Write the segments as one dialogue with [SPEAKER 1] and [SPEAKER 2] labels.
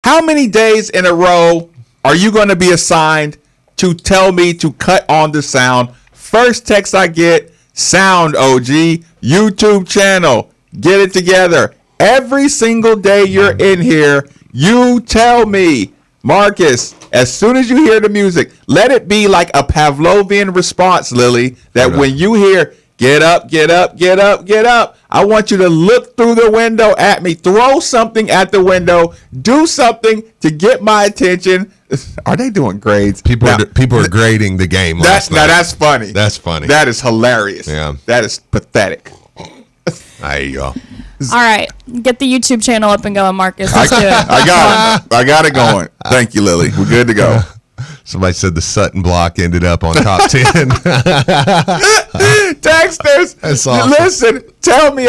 [SPEAKER 1] How many days in a row are you going to be assigned to tell me to cut on the sound? First text I get, sound OG, YouTube channel, get it together. Every single day you're in here, you tell me, Marcus, as soon as you hear the music, let it be like a Pavlovian response, Lily, that when you hear, get up, get up, get up, get up, I want you to look through the window at me, throw something at the window, do something to get my attention. Are they doing grades?
[SPEAKER 2] People are grading the game last night.
[SPEAKER 1] Now that's funny.
[SPEAKER 2] That's funny.
[SPEAKER 1] That is hilarious.
[SPEAKER 2] Yeah.
[SPEAKER 1] That is pathetic.
[SPEAKER 2] There you go.
[SPEAKER 3] All right. Get the YouTube channel up and going, Marcus. Let's do it.
[SPEAKER 1] I got it going. Thank you, Lily. We're good to go.
[SPEAKER 2] Somebody said the Sutton block ended up on top 10.
[SPEAKER 1] Texters,
[SPEAKER 2] That's awesome.
[SPEAKER 1] Listen, tell me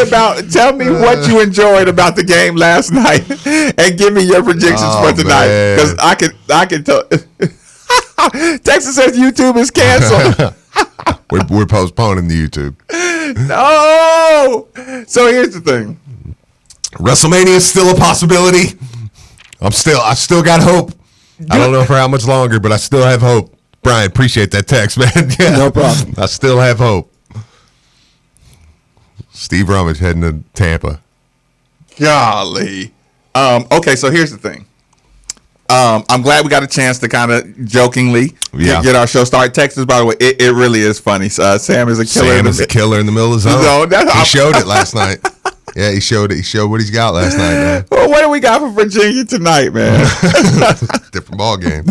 [SPEAKER 1] what you enjoyed about the game last night and give me your predictions for tonight. Because I can tell. Texas says YouTube is canceled.
[SPEAKER 2] We're postponing the YouTube.
[SPEAKER 1] No. So here's the thing.
[SPEAKER 2] WrestleMania is still a possibility. I still got hope. I don't know for how much longer, but I still have hope. Brian, appreciate that text, man. Yeah.
[SPEAKER 1] No problem.
[SPEAKER 2] I still have hope. Steve Rummage heading to Tampa.
[SPEAKER 1] Golly. Okay, so here's the thing. I'm glad we got a chance to kind of jokingly get our show started. Texas, by the way, it really is funny. Sam is a killer.
[SPEAKER 2] Sam is a killer in the middle of the zone. He showed it last night. Yeah, he showed it. He showed what he's got last night, man.
[SPEAKER 1] Well, what do we got for Virginia tonight, man?
[SPEAKER 2] Different ball game.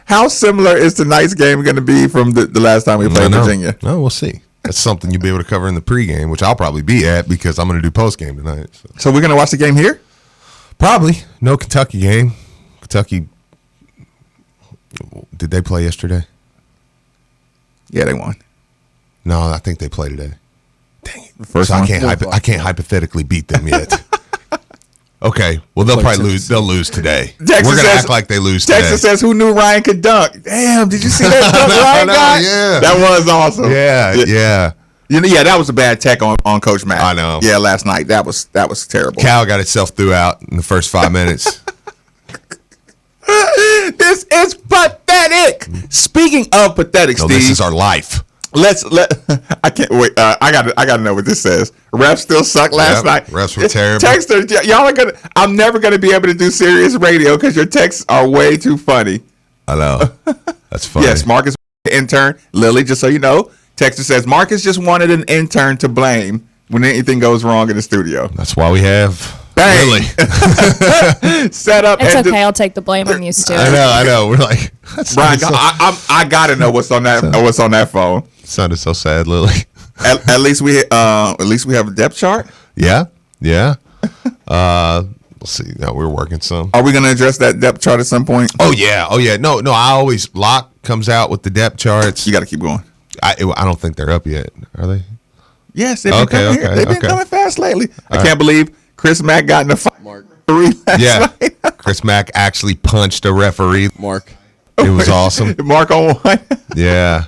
[SPEAKER 1] How similar is tonight's game going to be from the last time we played Virginia?
[SPEAKER 2] No, we'll see. That's something you'll be able to cover in the pregame, which I'll probably be at because I'm going to do postgame tonight.
[SPEAKER 1] So we're going to watch the game here?
[SPEAKER 2] Probably. No Kentucky game. Kentucky, did they play yesterday?
[SPEAKER 1] Yeah, they won.
[SPEAKER 2] No, I think they play today.
[SPEAKER 1] Dang it. First
[SPEAKER 2] so I can't hypothetically beat them yet. Okay. Well, they'll probably lose. They'll lose today. We're going to act like they lose today.
[SPEAKER 1] Texas says, who knew Ryan could dunk? Damn, did you see that dunk Ryan got?
[SPEAKER 2] Yeah.
[SPEAKER 1] That was awesome.
[SPEAKER 2] Yeah.
[SPEAKER 1] You know, yeah, that was a bad tech on Coach Mack.
[SPEAKER 2] I know.
[SPEAKER 1] Yeah, last night. That was terrible.
[SPEAKER 2] Cal got itself threw out in the first 5 minutes.
[SPEAKER 1] This is pathetic. Speaking of pathetic, Steve.
[SPEAKER 2] This is our life.
[SPEAKER 1] I can't wait. I gotta know what this says. Refs still suck last night.
[SPEAKER 2] Refs were terrible.
[SPEAKER 1] Texters, y'all are gonna. I'm never gonna be able to do serious radio because your texts are way too funny.
[SPEAKER 2] I know. That's funny.
[SPEAKER 1] Yes, Marcus intern. Lily, just so you know, Texter says Marcus just wanted an intern to blame when anything goes wrong in the studio.
[SPEAKER 2] That's why we have.
[SPEAKER 1] Bang.
[SPEAKER 2] Really?
[SPEAKER 1] Set up.
[SPEAKER 3] It's okay. I'll take the blame. I'm used to it.
[SPEAKER 2] I know. We're like,
[SPEAKER 1] Brian, I gotta know what's on that phone.
[SPEAKER 2] Sounded so sad, Lily.
[SPEAKER 1] At least we have a depth chart.
[SPEAKER 2] Yeah. We'll see. No, we're working some.
[SPEAKER 1] Are we gonna address that depth chart at some point?
[SPEAKER 2] Oh yeah. No. I always Locke comes out with the depth charts.
[SPEAKER 1] You got to keep going.
[SPEAKER 2] I don't think they're up yet. Are they?
[SPEAKER 1] Yes, they've been coming fast lately. I can't believe Chris Mack got in a fight.
[SPEAKER 2] Night. Chris Mack actually punched a referee.
[SPEAKER 4] Mark.
[SPEAKER 2] It was awesome.
[SPEAKER 1] Mark on one.
[SPEAKER 2] Yeah.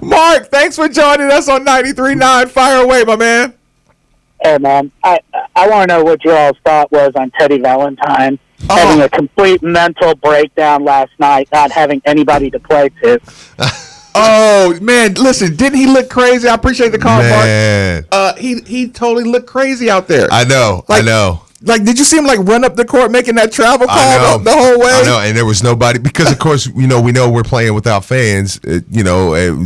[SPEAKER 1] Mark, thanks for joining us on 93.9. Fire away, my man.
[SPEAKER 5] Hey, man. I want to know what your all's thought was on Teddy Valentine having a complete mental breakdown last night, not having anybody to play to.
[SPEAKER 1] Oh, man, listen, didn't he look crazy? I appreciate the call,
[SPEAKER 2] man.
[SPEAKER 1] Mark. He totally looked crazy out there.
[SPEAKER 2] I know.
[SPEAKER 1] Like, did you see him run up the court making that travel call the whole way?
[SPEAKER 2] I know, and there was nobody because, of course, we know we're playing without fans.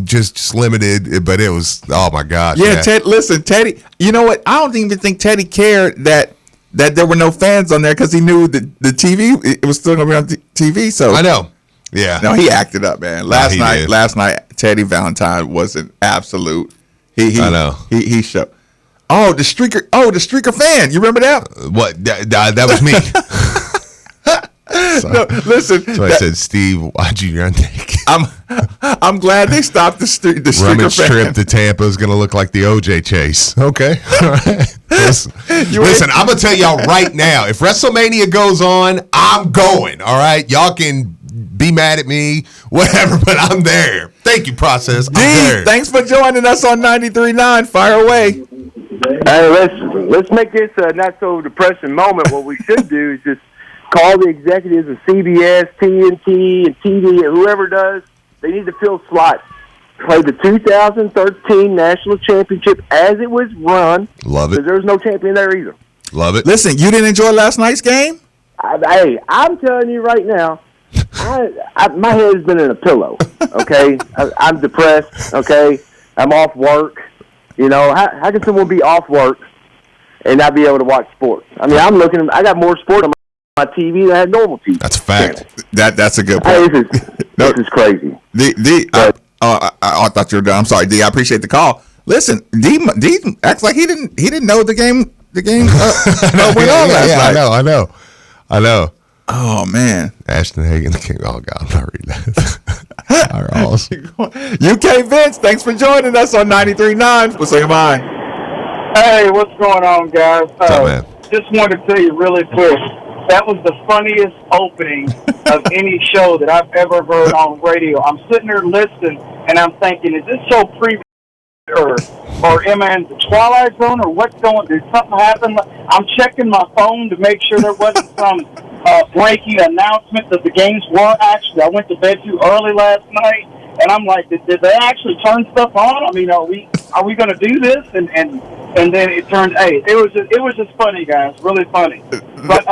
[SPEAKER 2] Just limited, but it was oh my gosh.
[SPEAKER 1] Yeah, listen, Teddy. You know what? I don't even think Teddy cared that there were no fans on there because he knew that the TV it was still gonna be on TV. So
[SPEAKER 2] I know. Yeah.
[SPEAKER 1] No, he acted up, man. Last night, Teddy Valentine was an absolute. I know. He showed. Oh, the streaker fan. You remember that?
[SPEAKER 2] What? That was me.
[SPEAKER 1] No, listen.
[SPEAKER 2] So I said, Steve, why'd you run naked?
[SPEAKER 1] I'm glad they stopped the streaker
[SPEAKER 2] Rummage
[SPEAKER 1] fan.
[SPEAKER 2] trip to Tampa is going to look like the OJ chase. Okay. All right. Listen, I'm going to tell y'all right now, if WrestleMania goes on, I'm going. All right. Y'all can be mad at me, whatever, but I'm there. Thank you, Process. I'm there.
[SPEAKER 1] Thanks for joining us on 93.9. Fire away.
[SPEAKER 4] Hey, let's make this a not so depressing moment. What we should do is just call the executives of CBS, TNT, and TV, and whoever does. They need to fill slots. Play the 2013 National Championship as it was run.
[SPEAKER 2] Love it.
[SPEAKER 4] Because there's no champion there either.
[SPEAKER 2] Love it.
[SPEAKER 1] Listen, you didn't enjoy last night's game?
[SPEAKER 4] Hey, I'm telling you right now, my head's been in a pillow, okay? I'm depressed, okay? I'm off work. You know, how can someone be off work and not be able to watch sports? I mean, I got more sport on my TV than I had normal TV.
[SPEAKER 2] That's a fact.
[SPEAKER 1] That's a good
[SPEAKER 4] Hey,
[SPEAKER 1] point.
[SPEAKER 4] this is crazy.
[SPEAKER 1] I thought you were done. I'm sorry, D. I appreciate the call. Listen, D acts like he didn't know the game went on last night.
[SPEAKER 2] I know.
[SPEAKER 1] Oh man,
[SPEAKER 2] Ashton Hagen, the king. Oh God, I'm not reading that. All right, awesome.
[SPEAKER 1] UK Vince, thanks for joining us on 93.9. What's on your mind?
[SPEAKER 6] Hey, what's going on, guys?
[SPEAKER 2] What's up, man?
[SPEAKER 6] Just wanted to tell you really quick, that was the funniest opening of any show that I've ever heard on radio. I'm sitting there listening, and I'm thinking, is this show or am I in the Twilight Zone, or what's going? Did something happen? I'm checking my phone to make sure there wasn't some breaking announcement that the games were actually. I went to bed too early last night, and I'm like, did they actually turn stuff on? I mean, are we going to do this? And then it turned. Hey, it was just funny, guys, really funny. But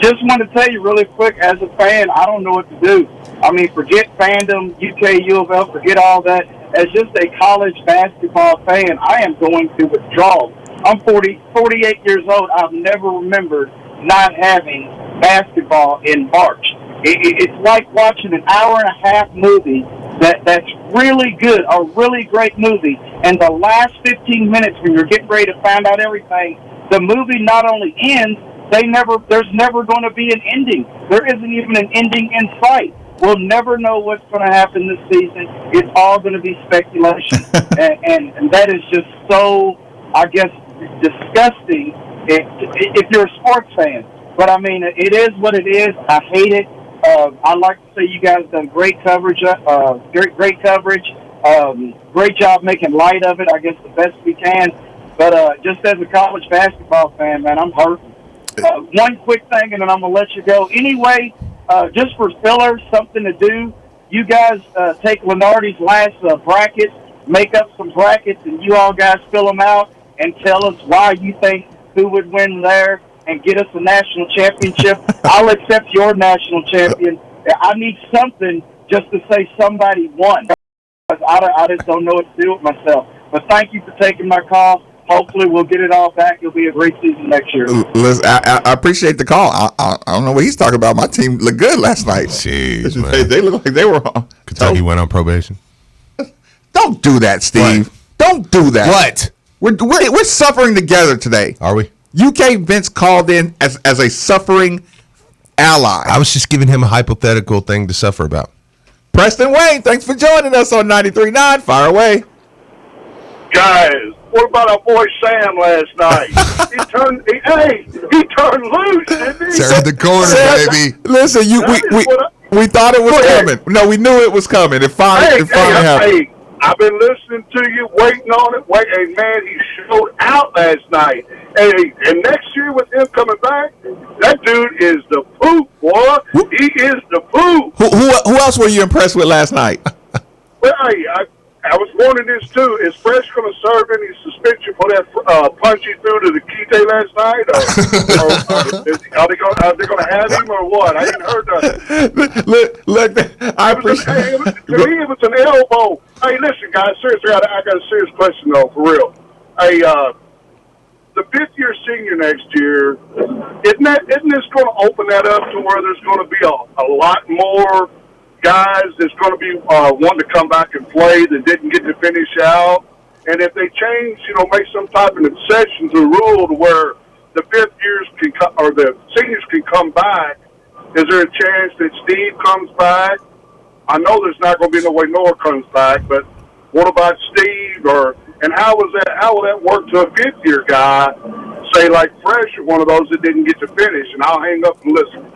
[SPEAKER 6] just want to tell you really quick, as a fan, I don't know what to do. I mean, forget fandom, UK, U of L, forget all that. As just a college basketball fan, I am going to withdraw. I'm 48 years old. I've never remembered not having basketball in March. It's like watching an hour and a half movie that's really good, a really great movie, and the last 15 minutes when you're getting ready to find out everything, the movie not only ends, there's never going to be an ending. There isn't even an ending in sight. We'll never know what's going to happen this season. It's all going to be speculation. and that is just so, I guess, disgusting if you're a sports fan. But, I mean, it is what it is. I hate it. I'd like to say you guys done great coverage. Great coverage. Great job making light of it, I guess, the best we can. But just as a college basketball fan, man, I'm hurting. One quick thing, and then I'm going to let you go. Anyway, just for filler, something to do, you guys take Lenardi's last bracket, make up some brackets, and you all guys fill them out and tell us why you think who would win there and get us a national championship. I'll accept your national champion. I need something just to say somebody won. I just don't know what to do with myself. But thank you for taking my call. Hopefully we'll get it all back. It'll be a great season next year.
[SPEAKER 1] Listen, I appreciate the call. I don't know what he's talking about. My team looked good last night.
[SPEAKER 2] Jeez, man.
[SPEAKER 1] They look like they were on.
[SPEAKER 2] Kentucky went on probation.
[SPEAKER 1] Don't do that, Steve.
[SPEAKER 2] What?
[SPEAKER 1] Don't do that.
[SPEAKER 2] What?
[SPEAKER 1] We're suffering together today.
[SPEAKER 2] Are we?
[SPEAKER 1] UK Vince called in as a suffering ally.
[SPEAKER 2] I was just giving him a hypothetical thing to suffer about.
[SPEAKER 1] Preston Wayne, thanks for joining us on 93.9. Fire away.
[SPEAKER 7] Guys, what about our boy Sam last night? he turned loose, didn't he?
[SPEAKER 2] Turn the corner,
[SPEAKER 1] Sam,
[SPEAKER 2] baby.
[SPEAKER 1] Listen, we thought it was coming. No, we knew it was coming. It finally happened.
[SPEAKER 7] Hey, I've been listening to you, waiting on it. Hey, man, he showed out last night. Hey, and next year with him coming back, that dude is the poop, boy. He is the poop.
[SPEAKER 1] Who else were you impressed with last night?
[SPEAKER 7] Well, I was wondering this too. Is Fresh going to serve any suspension for that punch he threw to the Kite last night? Or are they going to have him or what? I ain't heard nothing.
[SPEAKER 1] Look, I appreciate
[SPEAKER 7] to me, it was an elbow. Hey, listen, guys. Seriously, I got a serious question though, for real. Hey, the fifth-year senior next year, isn't this going to open that up to where there's going to be a lot more guys that's going to be wanting to come back and play that didn't get to finish out? And if they change, make some type of exception to the rule to where the fifth years or the seniors can come back, is there a chance that Steve comes back? I know there's not going to be no way Noah comes back, but what about Steve? And how will that work to a fifth-year guy, say like Fresh or one of those that didn't get to finish? And I'll hang up and listen.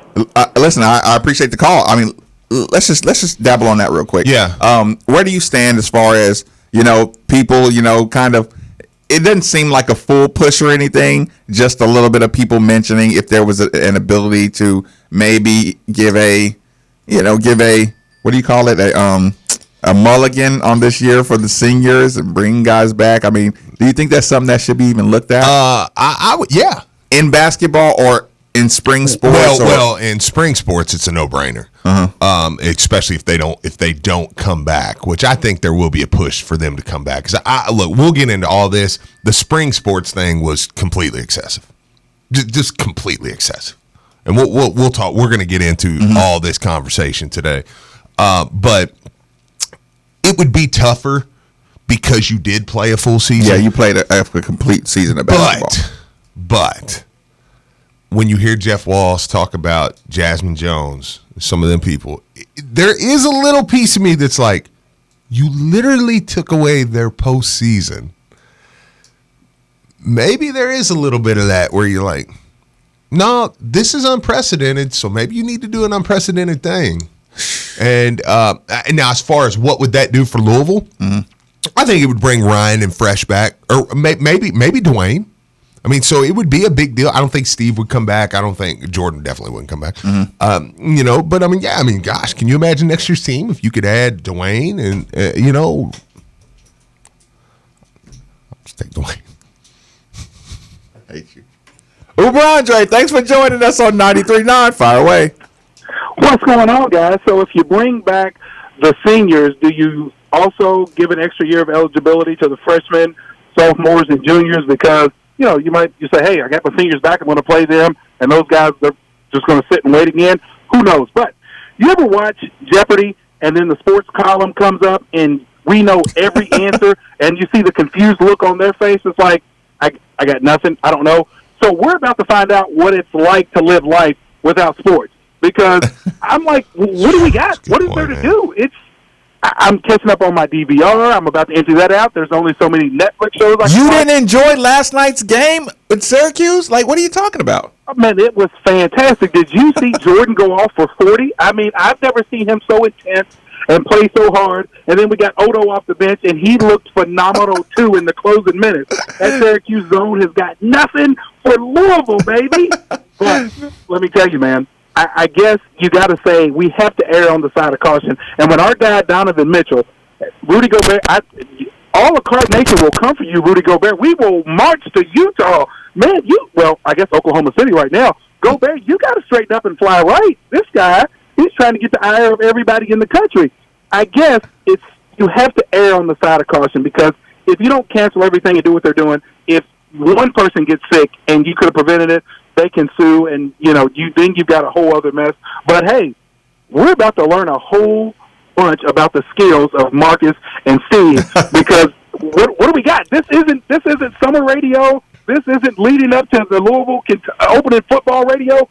[SPEAKER 1] Listen, I appreciate the call. I mean, let's just dabble on that real quick.
[SPEAKER 2] Yeah.
[SPEAKER 1] Where do you stand as far as people, kind of it doesn't seem like a full push or anything. Just a little bit of people mentioning if there was an ability to maybe give a what do you call it, a mulligan on this year for the seniors and bring guys back. I mean, do you think that's something that should be even looked at?
[SPEAKER 2] I would, yeah.
[SPEAKER 1] In basketball or in spring sports?
[SPEAKER 2] Well, in spring sports, it's a no-brainer. Especially if they don't come back, which I think there will be a push for them to come back. Because look, we'll get into all this. The spring sports thing was completely excessive, just completely excessive, and we'll talk. We're going to get into all this conversation today, but it would be tougher because you did play a full season.
[SPEAKER 1] Yeah, you played a complete season of basketball.
[SPEAKER 2] But when you hear Jeff Walsh talk about Jasmine Jones, some of them people, there is a little piece of me that's like, you literally took away their postseason. Maybe there is a little bit of that where you're like, no, this is unprecedented, so maybe you need to do an unprecedented thing. And now, as far as what would that do for Louisville, I think it would bring Ryan and Fresh back, or maybe Dwayne. I mean, so it would be a big deal. I don't think Steve would come back. I don't think Jordan definitely wouldn't come back. But I mean, gosh, can you imagine next year's team if you could add Dwayne and I'll just take Dwayne.
[SPEAKER 1] I hate you. Uber Andre, thanks for joining us on 93.9. Fire away.
[SPEAKER 8] What's going on, guys? So if you bring back the seniors, do you also give an extra year of eligibility to the freshmen, sophomores, and juniors? Because you say, hey, I got my seniors back, I'm going to play them, and those guys, they're just going to sit and wait again. Who knows? But you ever watch Jeopardy, and then the sports column comes up, and we know every answer, and you see the confused look on their face? It's like, I got nothing. I don't know. So we're about to find out what it's like to live life without sports. Because I'm like, what do we got? What is there to do? I'm catching up on my DVR. I'm about to empty that out. There's only so many Netflix shows I can watch.
[SPEAKER 1] Didn't enjoy last night's game with Syracuse? Like, what are you talking about?
[SPEAKER 8] Oh, man, it was fantastic. Did you see Jordan go off for 40? I mean, I've never seen him so intense and play so hard. And then we got Odo off the bench, and he looked phenomenal, too, in the closing minutes. That Syracuse zone has got nothing for Louisville, baby. But let me tell you, man, I guess you got to say we have to err on the side of caution. And when our guy Donovan Mitchell, Rudy Gobert, all of Clark Nation will come for you, Rudy Gobert. We will march to Utah. Man, I guess Oklahoma City right now. Gobert, you got to straighten up and fly right. This guy, he's trying to get the ire of everybody in the country. I guess you have to err on the side of caution, because if you don't cancel everything and do what they're doing, if one person gets sick and you could have prevented it, they can sue, and you've got a whole other mess. But hey, we're about to learn a whole bunch about the skills of Marcus and Steve, because what do we got? This isn't summer radio. This isn't leading up to the Louisville opening football radio.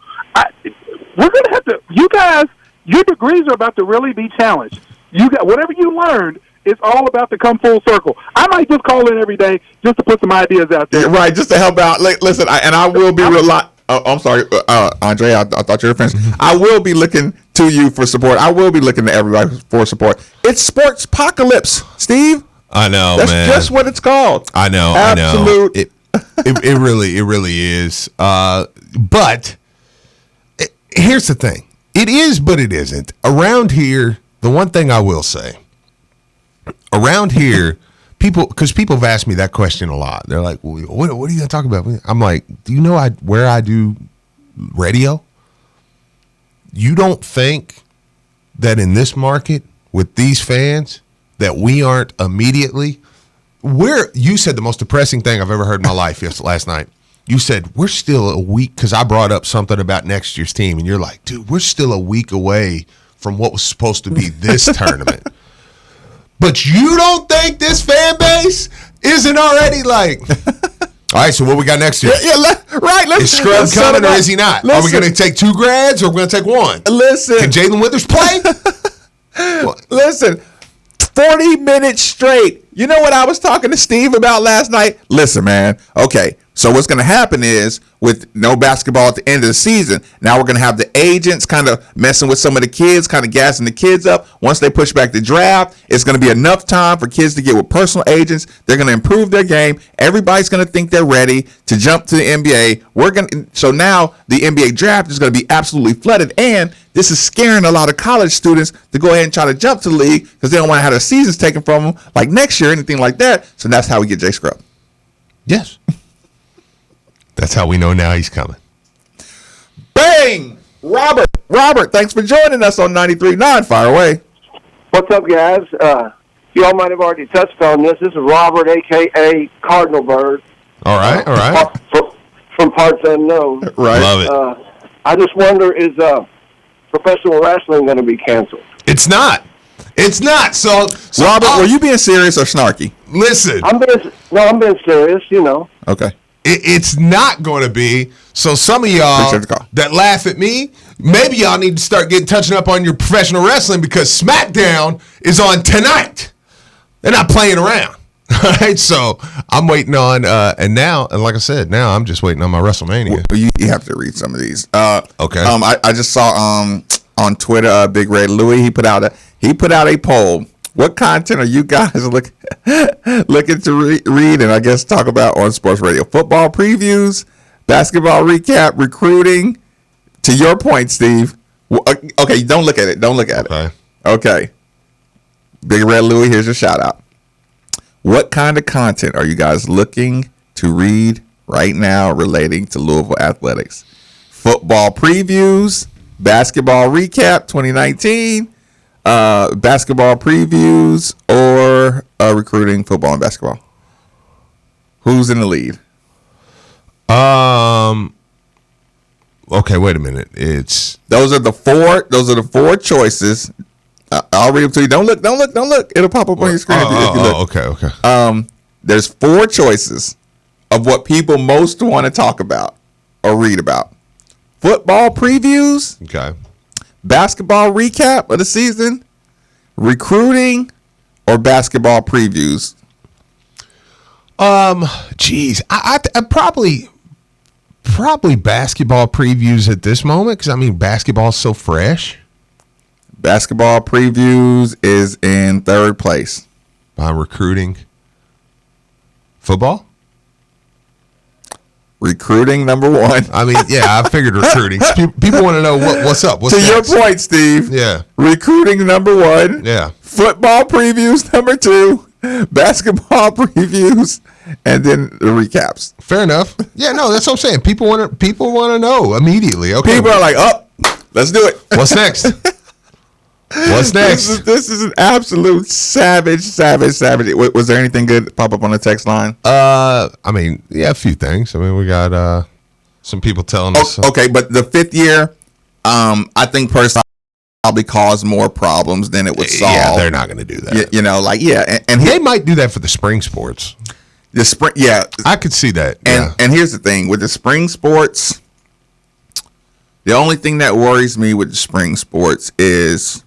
[SPEAKER 8] We're gonna have to. You guys, your degrees are about to really be challenged. You got whatever you learned. It's all about to come full circle. I might just call in every day just to put some ideas out there.
[SPEAKER 1] Right, just to help out. Listen, I will be I'm sorry, Andre. I thought you were finished. I will be looking to you for support. I will be looking to everybody for support. It's sports apocalypse, Steve.
[SPEAKER 2] I know,
[SPEAKER 1] That's
[SPEAKER 2] man.
[SPEAKER 1] Just what it's called.
[SPEAKER 2] I know.
[SPEAKER 1] Absolute.
[SPEAKER 2] I know. It really is. But here's the thing. It is, but it isn't. Around here, the one thing I will say, around here, because people have asked me that question a lot. They're like, well, what are you going to talk about? I'm like, do you know where I do radio? You don't think that in this market with these fans that we aren't immediately you said the most depressing thing I've ever heard in my life last night. You said, we're still a week, because I brought up something about next year's team, and you're like, dude, we're still a week away from what was supposed to be this tournament. But you don't think this fan base isn't already like, all right, so what we got next year?
[SPEAKER 1] Right.
[SPEAKER 2] Is Scrub coming or is he not? Are we going to take 2 grads or are we going to take 1?
[SPEAKER 1] Listen.
[SPEAKER 2] Can Jalen Withers play?
[SPEAKER 1] Listen, 40 minutes straight. You know what I was talking to Steve about last night? Listen, man. Okay, So what's going to happen is, with no basketball at the end of the season, now we're going to have the agents kind of messing with some of the kids, kind of gassing the kids up. Once they push back the draft, it's going to be enough time for kids to get with personal agents. They're going to improve their game. Everybody's going to think they're ready to jump to the NBA. So now the NBA draft is going to be absolutely flooded, and this is scaring a lot of college students to go ahead and try to jump to the league because they don't want to have their seasons taken from them like next year or anything like that. So that's how we get Jay Scrub.
[SPEAKER 2] Yes. That's how we know now he's coming.
[SPEAKER 1] Bang! Robert, thanks for joining us on 93.9. Fire away.
[SPEAKER 9] What's up, guys? You all might have already touched on this. This is Robert, a.k.a. Cardinal Bird.
[SPEAKER 2] All right.
[SPEAKER 9] From parts unknown.
[SPEAKER 1] Right.
[SPEAKER 2] Love it.
[SPEAKER 9] I just wonder, is professional wrestling going to be canceled?
[SPEAKER 2] It's not. So
[SPEAKER 1] Robert, were you being serious or snarky?
[SPEAKER 2] Listen.
[SPEAKER 9] I'm being serious,
[SPEAKER 1] Okay.
[SPEAKER 2] It's not going to be. So some of y'all that laugh at me, maybe y'all need to start touching up on your professional wrestling because SmackDown is on tonight. They're not playing around. All right, so I'm waiting on, and like I said, now I'm just waiting on my WrestleMania.
[SPEAKER 1] Well, you have to read some of these.
[SPEAKER 2] Okay.
[SPEAKER 1] I just saw on Twitter, Big Red Louie, he put out a poll. What content are you guys looking to read and I guess talk about on sports radio? Football previews, basketball recap, recruiting. To your point, Steve. Okay, don't look at it. Okay. Big Red Louie, here's your shout out. What kind of content are you guys looking to read right now relating to Louisville athletics? Football previews, basketball recap 2019. Basketball previews, or recruiting, football and basketball? Who's in the lead?
[SPEAKER 2] Okay, wait a minute.
[SPEAKER 1] Those are the four choices. I'll read them to you. Don't look. It'll pop up on your screen if you look.
[SPEAKER 2] Okay.
[SPEAKER 1] There's four choices of what people most want to talk about or read about. Football previews.
[SPEAKER 2] Okay.
[SPEAKER 1] Basketball recap of the season, recruiting, or basketball previews?
[SPEAKER 2] I probably basketball previews at this moment because basketball's so fresh.
[SPEAKER 1] Basketball previews is in third place.
[SPEAKER 2] By recruiting. Football?
[SPEAKER 1] Recruiting number one.
[SPEAKER 2] I figured recruiting. People want to know what's up. What's next?
[SPEAKER 1] Your point, Steve.
[SPEAKER 2] Yeah.
[SPEAKER 1] Recruiting number one.
[SPEAKER 2] Yeah.
[SPEAKER 1] Football previews number two. Basketball previews, and then the recaps.
[SPEAKER 2] Fair enough. Yeah, no, that's what I'm saying. People want to know immediately. Okay.
[SPEAKER 1] People are like, let's do it.
[SPEAKER 2] What's next? What's next?
[SPEAKER 1] This is an absolute savage. Was there anything good pop up on the text line?
[SPEAKER 2] A few things. We got some people telling us.
[SPEAKER 1] Okay, but the fifth year, I think personally probably caused more problems than it would solve.
[SPEAKER 2] Yeah, they're not going to do that.
[SPEAKER 1] And
[SPEAKER 2] they might do that for the spring sports.
[SPEAKER 1] The spring, yeah,
[SPEAKER 2] I could see that.
[SPEAKER 1] And here's the thing with the spring sports. The only thing that worries me with the spring sports is,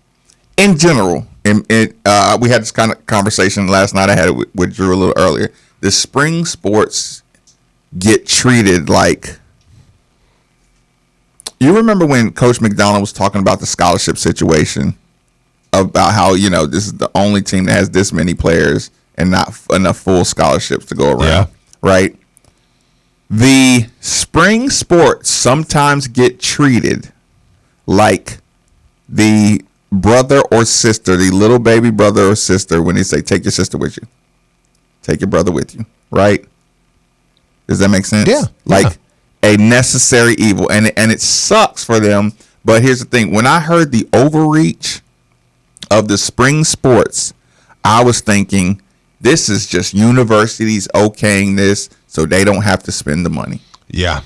[SPEAKER 1] in general, we had this kind of conversation last night. I had it with Drew a little earlier. The spring sports get treated like. You remember when Coach McDonald was talking about the scholarship situation, about how this is the only team that has this many players and not enough full scholarships to go around, right? The spring sports sometimes get treated like the brother or sister, the little baby brother or sister, when they say, take your sister with you. Take your brother with you, right? Does that make sense?
[SPEAKER 2] Yeah.
[SPEAKER 1] Like a necessary evil. And it sucks for them. But here's the thing. When I heard the overreach of the spring sports, I was thinking, this is just universities okaying this so they don't have to spend the money.
[SPEAKER 2] Yeah.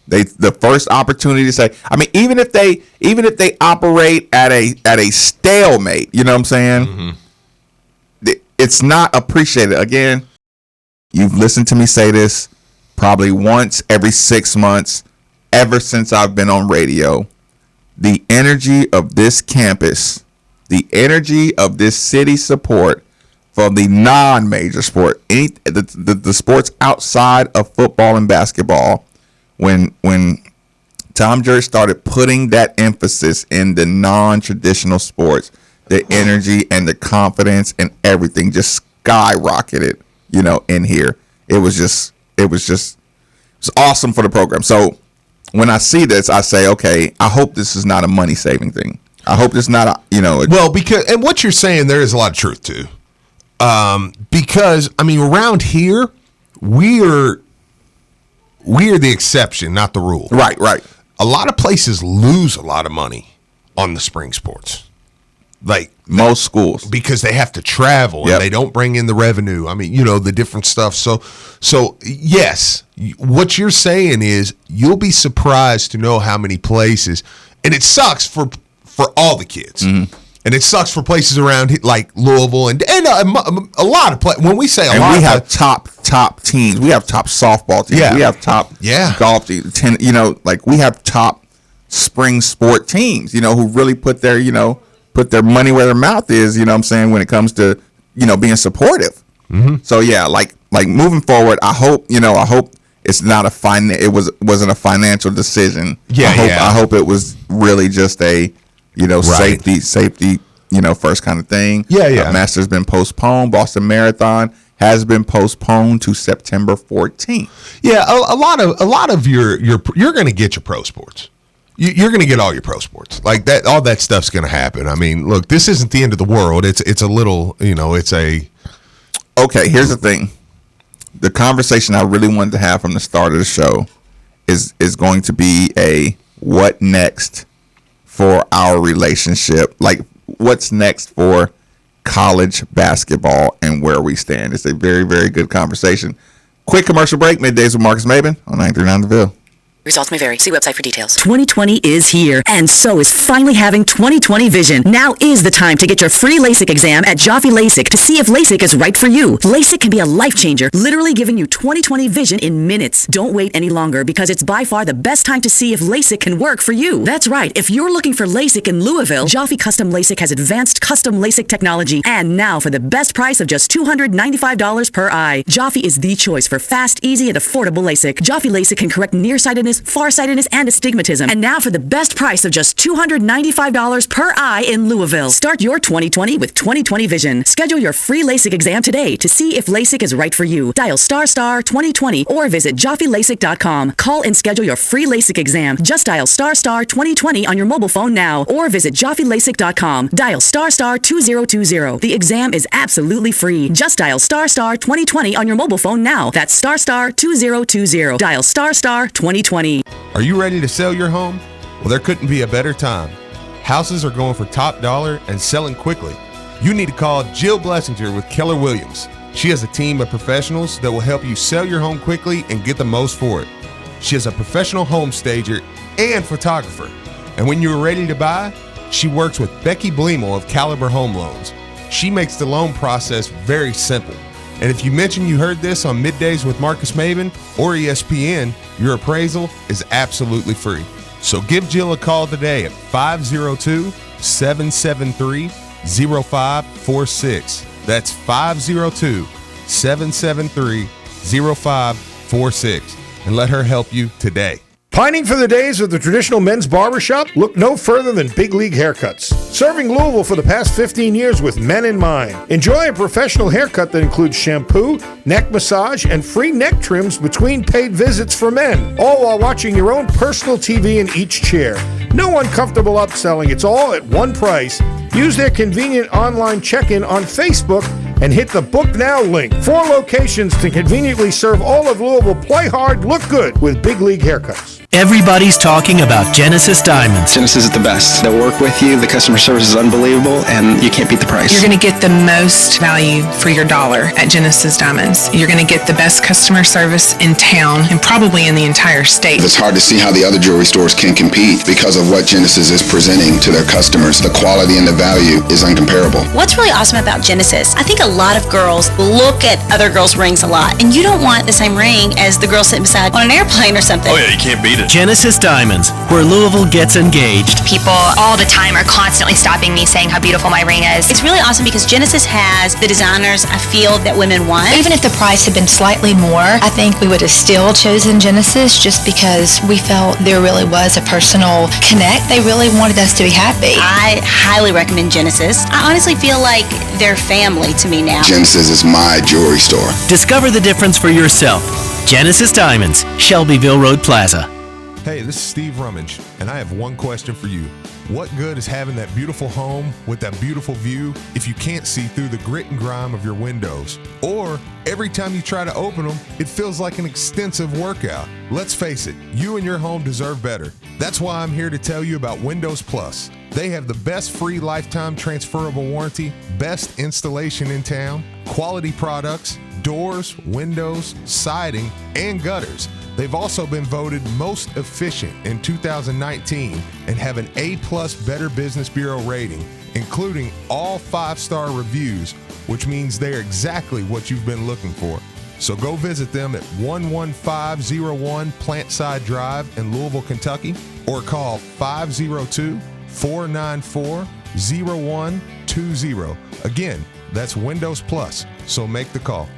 [SPEAKER 1] The first opportunity to say, even if they operate at a stalemate, you know what I'm saying? Mm-hmm. It's not appreciated. Again, you've listened to me say this probably once every 6 months, ever since I've been on radio. The energy of this campus, the energy of this city support for the non-major sport, the sports outside of football and basketball, when Tom Jerry started putting that emphasis in the non-traditional sports, the energy and the confidence and everything just skyrocketed, in here. It was awesome for the program. So when I see this, I say, okay, I hope this is not a money-saving thing. I hope it's not
[SPEAKER 2] well, because, and what you're saying, there is a lot of truth to. Because, around here, we're the exception, not the rule.
[SPEAKER 1] Right.
[SPEAKER 2] A lot of places lose a lot of money on the spring sports. Like
[SPEAKER 1] most schools,
[SPEAKER 2] because they have to travel and they don't bring in the revenue. The different stuff. So yes, what you're saying is you'll be surprised to know how many places, and it sucks for all the kids. Mm-hmm. And it sucks for places around like Louisville and a lot of places. When we say a lot,
[SPEAKER 1] we have top teams. We have top softball teams.
[SPEAKER 2] Yeah.
[SPEAKER 1] We have top golf teams. We have top spring sport teams. Who really put their money where their mouth is. What I'm saying, when it comes to being supportive. Mm-hmm. So yeah, like moving forward, I hope it's not wasn't a financial decision.
[SPEAKER 2] Yeah,
[SPEAKER 1] I hope it was really just a safety, first kind of thing.
[SPEAKER 2] Yeah.
[SPEAKER 1] Masters been postponed. Boston Marathon has been postponed to September 14th.
[SPEAKER 2] Yeah, a lot of you're going to get your pro sports. You're going to get all your pro sports. Like that, all that stuff's going to happen. Look, this isn't the end of the world. It's a little, it's a.
[SPEAKER 1] Okay, here's the thing. The conversation I really wanted to have from the start of the show is going to be a what next for our relationship. Like, what's next for college basketball and where we stand? It's a very, very good conversation. Quick commercial break. Middays with Marcus Maben on 939 The Ville.
[SPEAKER 10] Results may vary. See website for details. 2020 is here, and so is finally having 2020 vision. Now is the time to get your free LASIK exam at Jaffe LASIK to see if LASIK is right for you. LASIK can be a life changer, literally giving you 2020 vision in minutes. Don't wait any longer, because it's by far the best time to see if LASIK can work for you. That's right. If you're looking for LASIK in Louisville, Jaffe Custom LASIK has advanced custom LASIK technology, and now for the best price of just $295 per eye. Jaffe is the choice for fast, easy, and affordable LASIK. Jaffe LASIK can correct nearsightedness, farsightedness, and astigmatism. And now for the best price of just $295 per eye in Louisville. Start your 2020 with 2020 vision. Schedule your free LASIK exam today to see if LASIK is right for you. Dial ** 2020 or visit JaffeLASIK.com. Call and schedule your free LASIK exam. Just dial ** 2020 on your mobile phone now or visit JaffeLASIK.com. Dial ** 2020. The exam is absolutely free. Just dial ** 2020 on your mobile phone now. That's ** 2020. Dial ** 2020.
[SPEAKER 2] Are you ready to sell your home? Well, there couldn't be a better time. Houses are going for top dollar and selling quickly. You need to call Jill Blessinger with Keller Williams. She has a team of professionals that will help you sell your home quickly and get the most for it. She is a professional home stager and photographer. And when you're ready to buy, she works with Becky Bleemel of Caliber Home Loans. She makes the loan process very simple. And if you mention you heard this on Middays with Marcus Maben or ESPN, your appraisal is absolutely free. So give Jill a call today at 502-773-0546. That's 502-773-0546. And let her help you today.
[SPEAKER 11] Pining for the days of the traditional men's barbershop? Look no further than Big League Haircuts. Serving Louisville for the past 15 years with men in mind. Enjoy a professional haircut that includes shampoo, neck massage, and free neck trims between paid visits for men, all while watching your own personal TV in each chair. No uncomfortable upselling. It's all at one price. Use their convenient online check-in on Facebook and hit the Book Now link. 4 locations to conveniently serve all of Louisville. Play hard, look good with Big League Haircuts.
[SPEAKER 12] Everybody's talking about Genesis Diamonds.
[SPEAKER 13] Genesis is the best. They'll work with you. The customer service is unbelievable, and you can't beat the price.
[SPEAKER 14] You're going to get the most value for your dollar at Genesis Diamonds. You're going to get the best customer service in town and probably in the entire state.
[SPEAKER 15] It's hard to see how the other jewelry stores can compete because of what Genesis is presenting to their customers. The quality and the value is uncomparable.
[SPEAKER 16] What's really awesome about Genesis, I think a lot of girls look at other girls' rings a lot, and you don't want the same ring as the girl sitting beside on an airplane or something.
[SPEAKER 17] Oh yeah, you can't beat it.
[SPEAKER 12] Genesis Diamonds, where Louisville gets engaged.
[SPEAKER 16] People all the time are constantly stopping me saying how beautiful my ring is. It's really awesome because Genesis has the designers I feel that women want.
[SPEAKER 17] Even if the price had been slightly more, I think we would have still chosen Genesis just because we felt there really was a personal connect. They really wanted us to be happy.
[SPEAKER 16] I highly recommend Genesis. I honestly feel like they're family to me now.
[SPEAKER 15] Genesis is my jewelry store.
[SPEAKER 12] Discover the difference for yourself. Genesis Diamonds, Shelbyville Road Plaza.
[SPEAKER 2] Hey, this is Steve Rummage, and I have one question for you. What good is having that beautiful home with that beautiful view if you can't see through the grit and grime of your windows? Or every time you try to open them, it feels like an extensive workout. Let's face it, you and your home deserve better. That's why I'm here to tell you about Windows Plus. They have the best free lifetime transferable warranty, best installation in town, quality products, doors, windows, siding, and gutters. They've also been voted most efficient in 2019 and have an A+ Better Business Bureau rating, including all 5-star reviews, which means they're exactly what you've been looking for. So go visit them at 11501 Plantside Drive in Louisville, Kentucky, or call 502-494-0120. Again, that's Windows Plus, so make the call.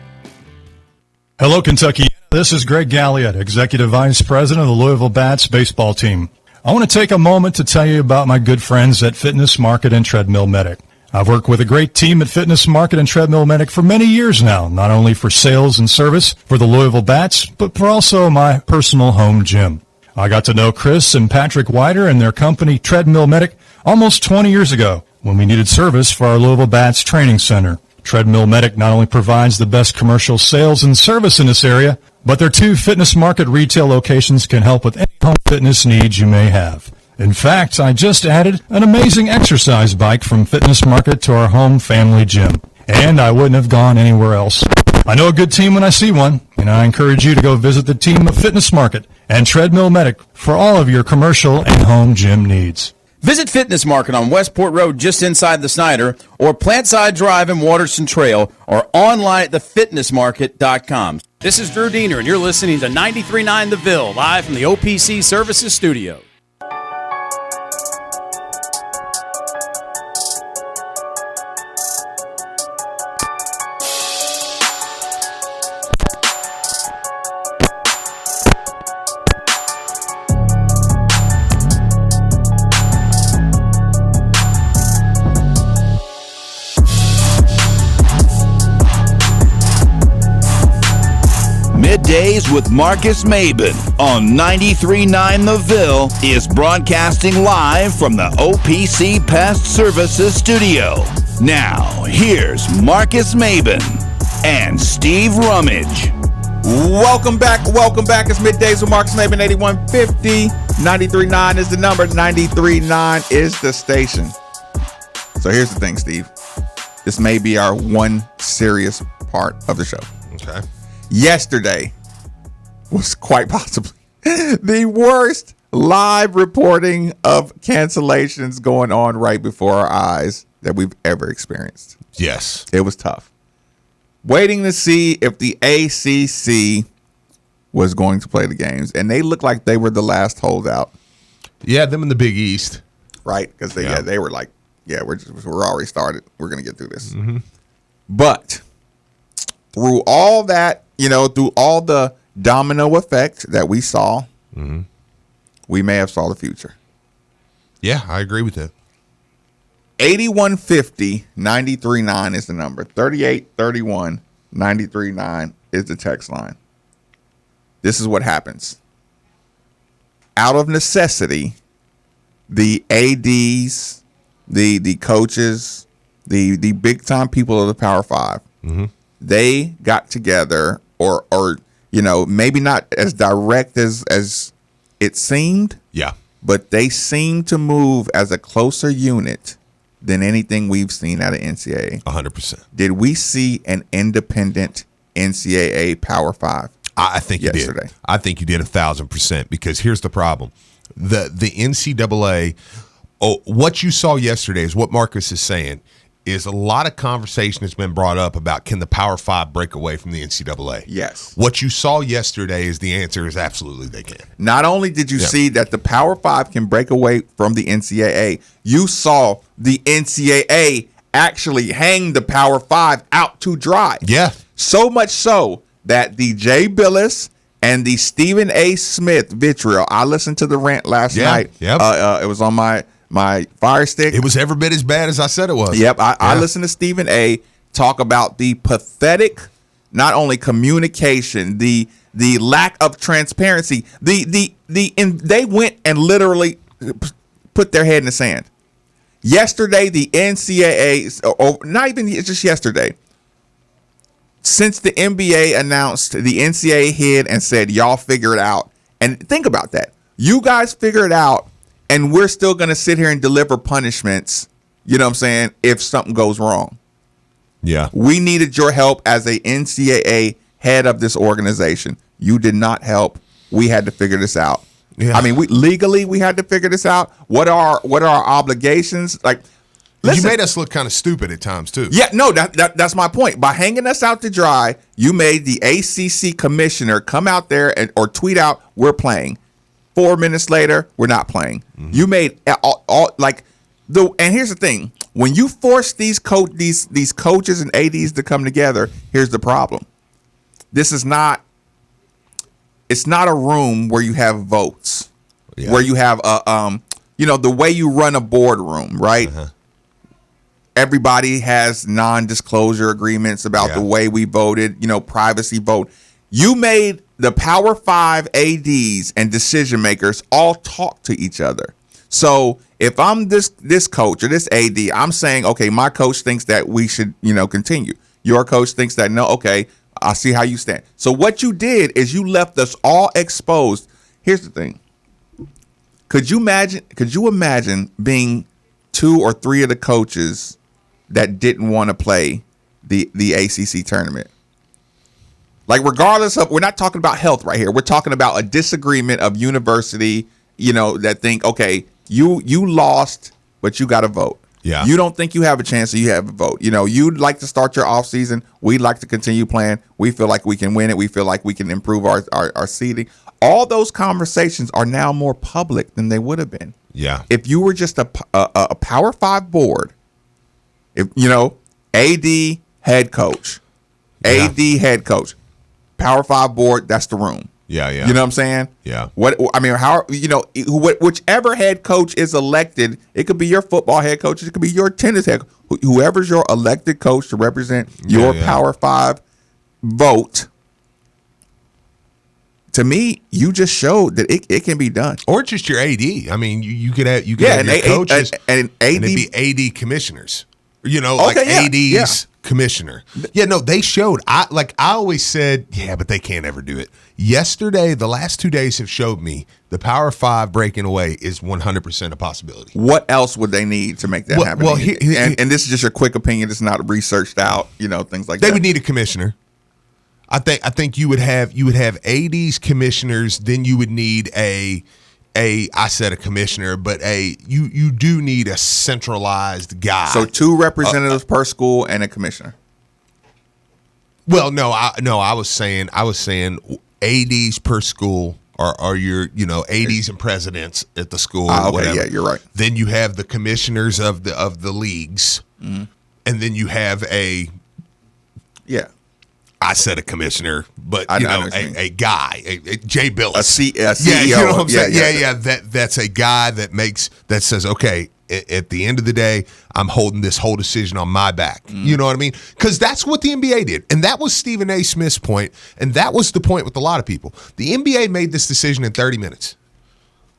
[SPEAKER 18] Hello, Kentucky. This is Greg Galliot, Executive Vice President of the Louisville Bats baseball team. I want to take a moment to tell you about my good friends at Fitness Market and Treadmill Medic. I've worked with a great team at Fitness Market and Treadmill Medic for many years now, not only for sales and service for the Louisville Bats, but for also my personal home gym. I got to know Chris and Patrick Wider and their company Treadmill Medic almost 20 years ago when we needed service for our Louisville Bats training center. Treadmill Medic not only provides the best commercial sales and service in this area, but their 2 Fitness Market retail locations can help with any home fitness needs you may have. In fact, I just added an amazing exercise bike from Fitness Market to our home family gym, and I wouldn't have gone anywhere else. I know a good team when I see one, and I encourage you to go visit the team of Fitness Market and Treadmill Medic for all of your commercial and home gym needs.
[SPEAKER 19] Visit Fitness Market on Westport Road just inside the Snyder, or Plantside Drive and Waterston Trail, or online at thefitnessmarket.com. This is Drew Diener, and you're listening to 93.9 The Ville, live from the OPC Services Studio.
[SPEAKER 20] Middays with Marcus Maben on 93.9 The Ville is broadcasting live from the OPC Pest Services Studio. Now, here's Marcus Maben and Steve Rummage.
[SPEAKER 1] Welcome back. It's Middays with Marcus Maben, 8150. 93.9 is the number. 93.9 is the station. So here's the thing, Steve. This may be our one serious part of the show.
[SPEAKER 2] Okay.
[SPEAKER 1] Yesterday was quite possibly the worst live reporting of cancellations going on right before our eyes that we've ever experienced.
[SPEAKER 2] Yes.
[SPEAKER 1] It was tough. Waiting to see if the ACC was going to play the games, and they looked like they were the last holdout.
[SPEAKER 2] Yeah, them in the Big East.
[SPEAKER 1] Right, because they were like, we're already started. We're going to get through this.
[SPEAKER 2] Mm-hmm.
[SPEAKER 1] But through all that, through all the domino effect that we saw, we may have saw the future.
[SPEAKER 2] Yeah, I agree with that.
[SPEAKER 1] 8150 93.9 is the number. 3831 93.9 is the text line. This is what happens. Out of necessity, the ADs, the coaches, the big time people of the Power Five, they got together, or maybe not as direct as it seemed.
[SPEAKER 2] Yeah.
[SPEAKER 1] But they seemed to move as a closer unit than anything we've seen out of NCAA.
[SPEAKER 2] 100%.
[SPEAKER 1] Did we see an independent NCAA Power Five?
[SPEAKER 2] I think you did. I think you did 1,000%, because here's the problem. The NCAA, what you saw yesterday is what Marcus is saying, is a lot of conversation has been brought up about can the Power 5 break away from the NCAA?
[SPEAKER 1] Yes.
[SPEAKER 2] What you saw yesterday is the answer is absolutely they can.
[SPEAKER 1] Not only did you see that the Power 5 can break away from the NCAA, you saw the NCAA actually hang the Power 5 out to dry.
[SPEAKER 2] Yeah.
[SPEAKER 1] So much so that the Jay Billis and the Stephen A. Smith vitriol, I listened to the rant last night.
[SPEAKER 2] Yep.
[SPEAKER 1] It was on my Fire Stick.
[SPEAKER 2] It was every bit as bad as I said it was.
[SPEAKER 1] Yep. I listened to Stephen A. talk about the pathetic, not only communication, the lack of transparency. They went and literally put their head in the sand. Yesterday, the NCAA, or not even just yesterday, since the NBA announced, the NCAA hid and said, y'all figure it out. And think about that. You guys figure it out, and we're still going to sit here and deliver punishments, you know what I'm saying, if something goes wrong.
[SPEAKER 2] Yeah.
[SPEAKER 1] We needed your help as a NCAA head of this organization. You did not help. We had to figure this out. Yeah. I mean, we had to figure this out. What are our obligations? Like, listen,
[SPEAKER 2] you made us look kind of stupid at times too.
[SPEAKER 1] Yeah, no, that's my point. By hanging us out to dry, you made the ACC commissioner come out there or tweet out, "We're playing." 4 minutes later, we're not playing. Mm-hmm. You made and here's the thing: when you force these coaches and ADs to come together, here's the problem. This is not. It's not a room where you have votes, where you have the way you run a boardroom, right? Uh-huh. Everybody has non-disclosure agreements about the way we voted, privacy vote. You made the Power 5 ADs and decision makers all talk to each other. So if I'm this coach or this AD, I'm saying, okay, my coach thinks that we should, continue. Your coach thinks that no, okay, I see how you stand. So what you did is you left us all exposed. Here's the thing. Could you imagine being 2 or 3 of the coaches that didn't want to play the ACC tournament? Like, regardless of, we're not talking about health right here. We're talking about a disagreement of university, that think, okay, you lost, but you got to vote.
[SPEAKER 2] Yeah.
[SPEAKER 1] You don't think you have a chance, so you have a vote. You'd like to start your off season. We'd like to continue playing. We feel like we can win it. We feel like we can improve our seeding. All those conversations are now more public than they would have been.
[SPEAKER 2] Yeah.
[SPEAKER 1] If you were just a Power 5 board, AD head coach, head coach, Power 5 board, that's the room.
[SPEAKER 2] Yeah.
[SPEAKER 1] You know what I'm saying?
[SPEAKER 2] Yeah.
[SPEAKER 1] Whichever head coach is elected, it could be your football head coach, it could be your tennis head, whoever's your elected coach to represent your Power 5 vote. To me, you just showed that it can be done.
[SPEAKER 2] Or just your AD. I mean, you could have your coaches and it'd be AD commissioners. AD's commissioner. Yeah, no, they showed. I always said, but they can't ever do it. Yesterday, the last 2 days have showed me the Power 5 breaking away is 100% a possibility.
[SPEAKER 1] What else would they need to make that happen? Well, and this is just your quick opinion. It's not researched out. Things like that.
[SPEAKER 2] They would need a commissioner. I think you would have AD's commissioners. Then you would need a commissioner, but you do need a centralized guy.
[SPEAKER 1] So 2 representatives per school and a commissioner.
[SPEAKER 2] Well, I was saying ADs per school are your ADs and presidents at the school.
[SPEAKER 1] Okay,
[SPEAKER 2] whatever.
[SPEAKER 1] Yeah, you're right.
[SPEAKER 2] Then you have the commissioners of the leagues, and then you have I said a commissioner, but a guy, a Jay Billis,
[SPEAKER 1] a CEO.
[SPEAKER 2] Yeah, you know what I'm saying? Yeah. That's a guy that says, okay, at the end of the day, I'm holding this whole decision on my back. You know what I mean? Because that's what the NBA did, and that was Stephen A. Smith's point, and that was the point with a lot of people. The NBA made this decision in 30 minutes.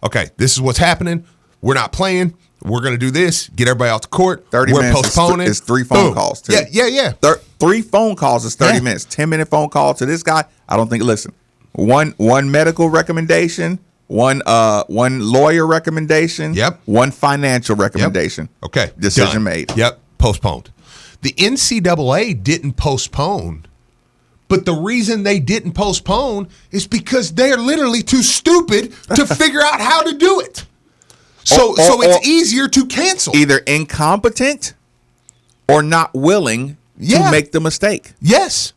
[SPEAKER 2] Okay, this is what's happening. We're not playing. We're going to do this. Get everybody off the court.
[SPEAKER 1] 30
[SPEAKER 2] We're
[SPEAKER 1] minutes
[SPEAKER 2] postponing.
[SPEAKER 1] Is 3 phone calls, too.
[SPEAKER 2] Yeah.
[SPEAKER 1] 3 phone calls is 30 minutes. 10-minute phone call to this guy. I don't think, listen, one medical recommendation, one lawyer recommendation, one financial recommendation.
[SPEAKER 2] Yep. Okay.
[SPEAKER 1] Decision
[SPEAKER 2] Done.
[SPEAKER 1] made.
[SPEAKER 2] Yep. Postponed. The NCAA didn't postpone, but the reason they didn't postpone is because they're literally too stupid to figure out how to do it. So it's easier to cancel.
[SPEAKER 1] Either incompetent or not willing to make the mistake.
[SPEAKER 2] Yes.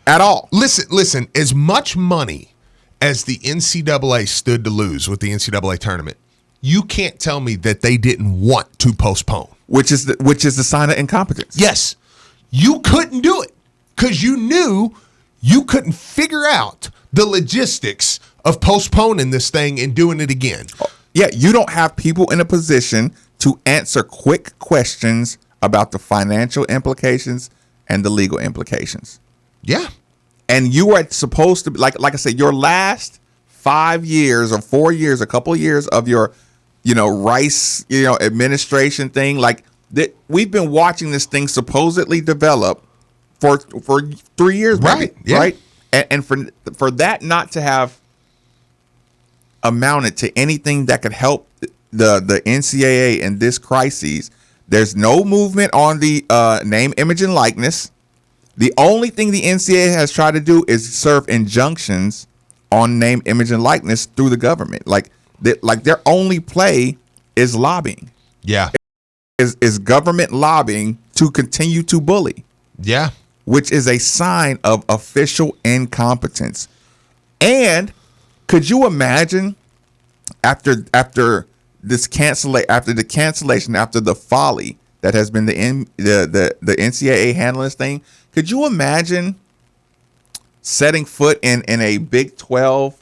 [SPEAKER 1] At all.
[SPEAKER 2] Listen, as much money as the NCAA stood to lose with the NCAA tournament, you can't tell me that they didn't want to postpone.
[SPEAKER 1] Which is the sign of incompetence.
[SPEAKER 2] Yes. You couldn't do it because you knew you couldn't figure out the logistics of postponing this thing and doing it again.
[SPEAKER 1] Yeah, you don't have people in a position to answer quick questions about the financial implications and the legal implications.
[SPEAKER 2] Yeah.
[SPEAKER 1] And you are supposed to be, like I said, your last 5 years or 4 years, a couple of years of your, Rice, administration thing, like that, we've been watching this thing supposedly develop for 3 years,
[SPEAKER 2] right?
[SPEAKER 1] Maybe, right? And for that not to have amounted to anything that could help the NCAA in this crisis, there's no movement on the name, image, and likeness. The only thing the NCAA has tried to do is serve injunctions on name, image, and likeness through the government. Like their only play is lobbying.
[SPEAKER 2] Yeah.
[SPEAKER 1] Is government lobbying to continue to bully.
[SPEAKER 2] Yeah.
[SPEAKER 1] Which is a sign of official incompetence. And could you imagine after the cancellation, after the folly that has been the NCAA handling this thing, could you imagine setting foot in a Big 12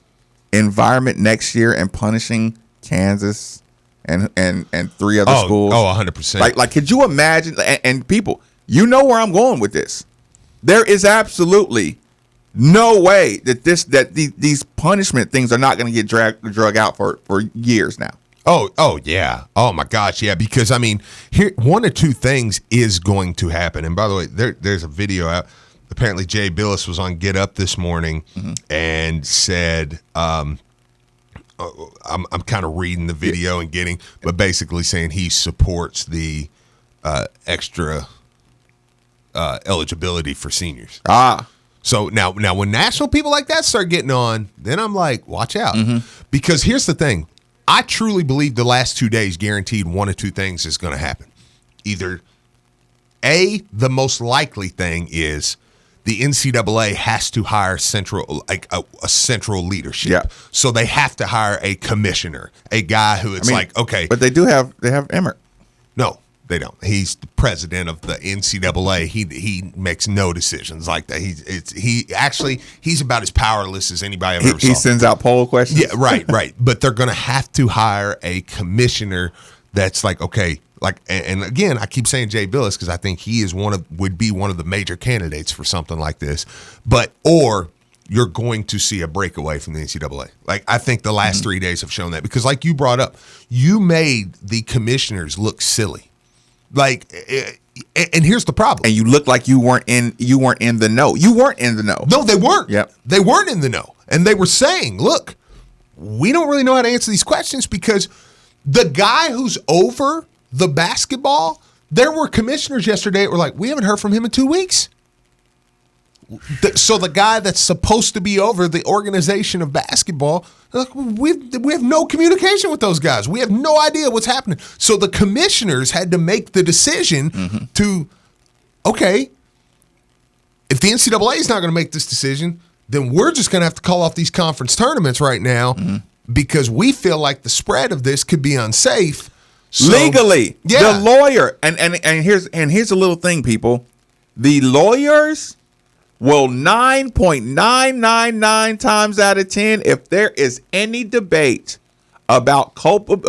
[SPEAKER 1] environment next year and punishing Kansas and 3 other schools?
[SPEAKER 2] 100%.
[SPEAKER 1] Like could you imagine? And people, you know where I'm going with this. There is absolutely no way that these punishment things are not going to get drug out for years now.
[SPEAKER 2] Oh yeah. Oh my gosh, yeah. Because here one or two things is going to happen. And by the way, there's a video out. Apparently, Jay Billis was on Get Up this morning and said, I'm kind of reading the video and but basically saying he supports the extra eligibility for seniors. So now when national people like that start getting on, then I'm like, watch out. Because here's the thing. I truly believe the last 2 days guaranteed one or two things is going to happen. Either the most likely thing is the NCAA has to hire a central leadership.
[SPEAKER 1] Yeah.
[SPEAKER 2] So they have to hire a commissioner, a guy who okay.
[SPEAKER 1] But they have Emmert.
[SPEAKER 2] No, they don't. He's the president of the NCAA. He makes no decisions like that. He's about as powerless as anybody I've ever saw.
[SPEAKER 1] He sends out poll questions.
[SPEAKER 2] Yeah, right. But they're going to have to hire a commissioner that's like, okay, and again, I keep saying Jay Billis because I think he is would be one of the major candidates for something like this. Or you're going to see a breakaway from the NCAA. Like I think the last 3 days have shown that because, like you brought up, you made the commissioners look silly. And here's the problem.
[SPEAKER 1] And you look like you weren't in the know. You weren't in the know.
[SPEAKER 2] No, they weren't.
[SPEAKER 1] Yep.
[SPEAKER 2] They weren't in the know. And they were saying, look, we don't really know how to answer these questions because the guy who's over the basketball, there were commissioners yesterday that were like, we haven't heard from him in 2 weeks. So the guy that's supposed to be over the organization of basketball, like, we have no communication with those guys. We have no idea what's happening. So the commissioners had to make the decision to, okay, if the NCAA is not going to make this decision, then we're just going to have to call off these conference tournaments right now because we feel like the spread of this could be unsafe. So,
[SPEAKER 1] legally,
[SPEAKER 2] yeah.
[SPEAKER 1] The lawyer, and here's a little thing, people. The lawyers will 9.999 times out of 10, if there is any debate about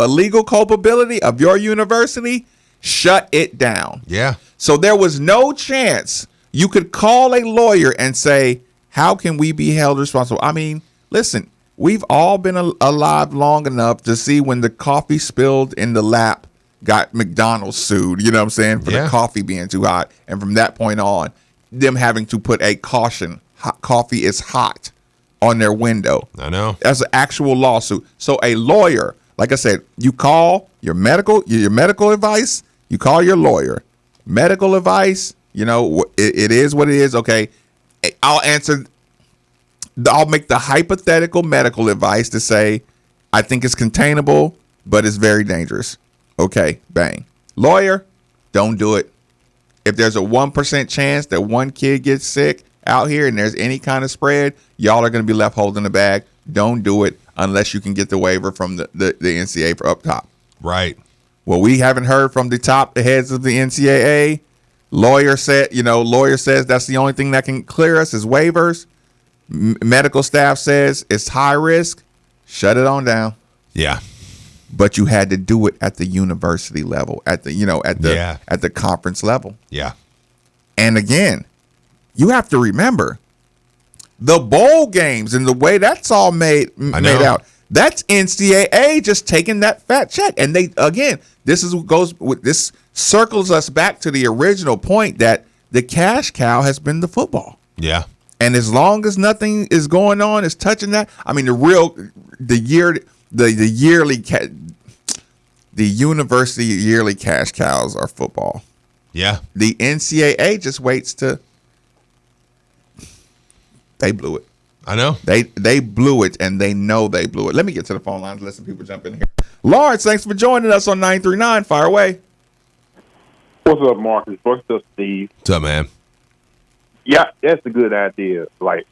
[SPEAKER 1] legal culpability of your university, shut it down.
[SPEAKER 2] Yeah.
[SPEAKER 1] So there was no chance you could call a lawyer and say, how can we be held responsible? I mean, listen, we've all been alive long enough to see when the coffee spilled in the lap got McDonald's sued, you know what I'm saying, for the coffee being too hot. And from that point on, them having to put a caution, coffee is hot, on their window.
[SPEAKER 2] I know.
[SPEAKER 1] That's an actual lawsuit. So a lawyer, like I said, you call your medical advice, you call your lawyer. Medical advice, it is what it is. Okay, I'll make the hypothetical medical advice to say, I think it's containable, but it's very dangerous. Okay, bang. Lawyer, Don't do it. If there's a 1% chance that one kid gets sick out here and there's any kind of spread, y'all are going to be left holding the bag. Don't do it unless you can get the waiver from the NCAA for up top.
[SPEAKER 2] Right.
[SPEAKER 1] Well, we haven't heard from the heads of the NCAA. Lawyer says that's the only thing that can clear us is waivers. Medical staff says it's high risk. Shut it on down.
[SPEAKER 2] Yeah.
[SPEAKER 1] But you had to do it at the university level, at the conference level.
[SPEAKER 2] Yeah.
[SPEAKER 1] And again, you have to remember the bowl games and the way that's all made out. That's NCAA just taking that fat check. And this circles us back to the original point that the cash cow has been the football.
[SPEAKER 2] Yeah.
[SPEAKER 1] And as long as nothing is going on, is touching that. I mean, the university yearly cash cows are football.
[SPEAKER 2] Yeah.
[SPEAKER 1] The NCAA just waits to. They blew it.
[SPEAKER 2] I know.
[SPEAKER 1] They blew it, and they know they blew it. Let me get to the phone lines. Let some people jump in here. Lawrence, thanks for joining us on 939. Fire away.
[SPEAKER 8] What's up, Marcus? What's up, Steve?
[SPEAKER 2] What's up, man?
[SPEAKER 8] Yeah, that's a good idea. Like,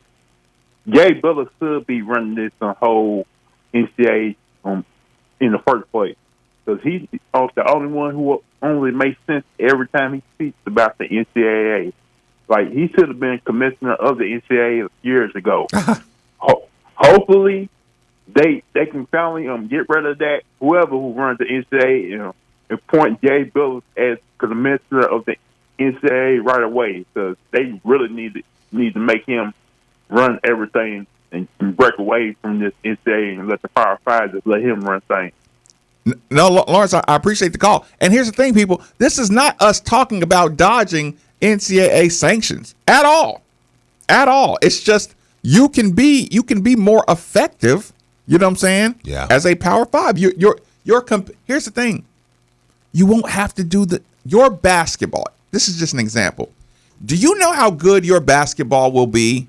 [SPEAKER 8] Jay Butler should be running this whole NCAA in the first place, because he's the only one who only makes sense every time he speaks about the NCAA. Like, he should have been commissioner of the NCAA years ago. Hopefully, they can finally get rid of that, whoever who runs the NCAA, and appoint Jay Billis as commissioner of the NCAA right away, because they really need to make him run everything and break away from this NCAA and let the Power Five just let him run things.
[SPEAKER 1] No, Lawrence, I appreciate the call. And here's the thing, people. This is not us talking about dodging NCAA sanctions at all. At all. It's just you can be more effective, you know what I'm saying?
[SPEAKER 2] Yeah.
[SPEAKER 1] As a Power Five. Here's the thing. You won't have to do your basketball. This is just an example. Do you know how good your basketball will be?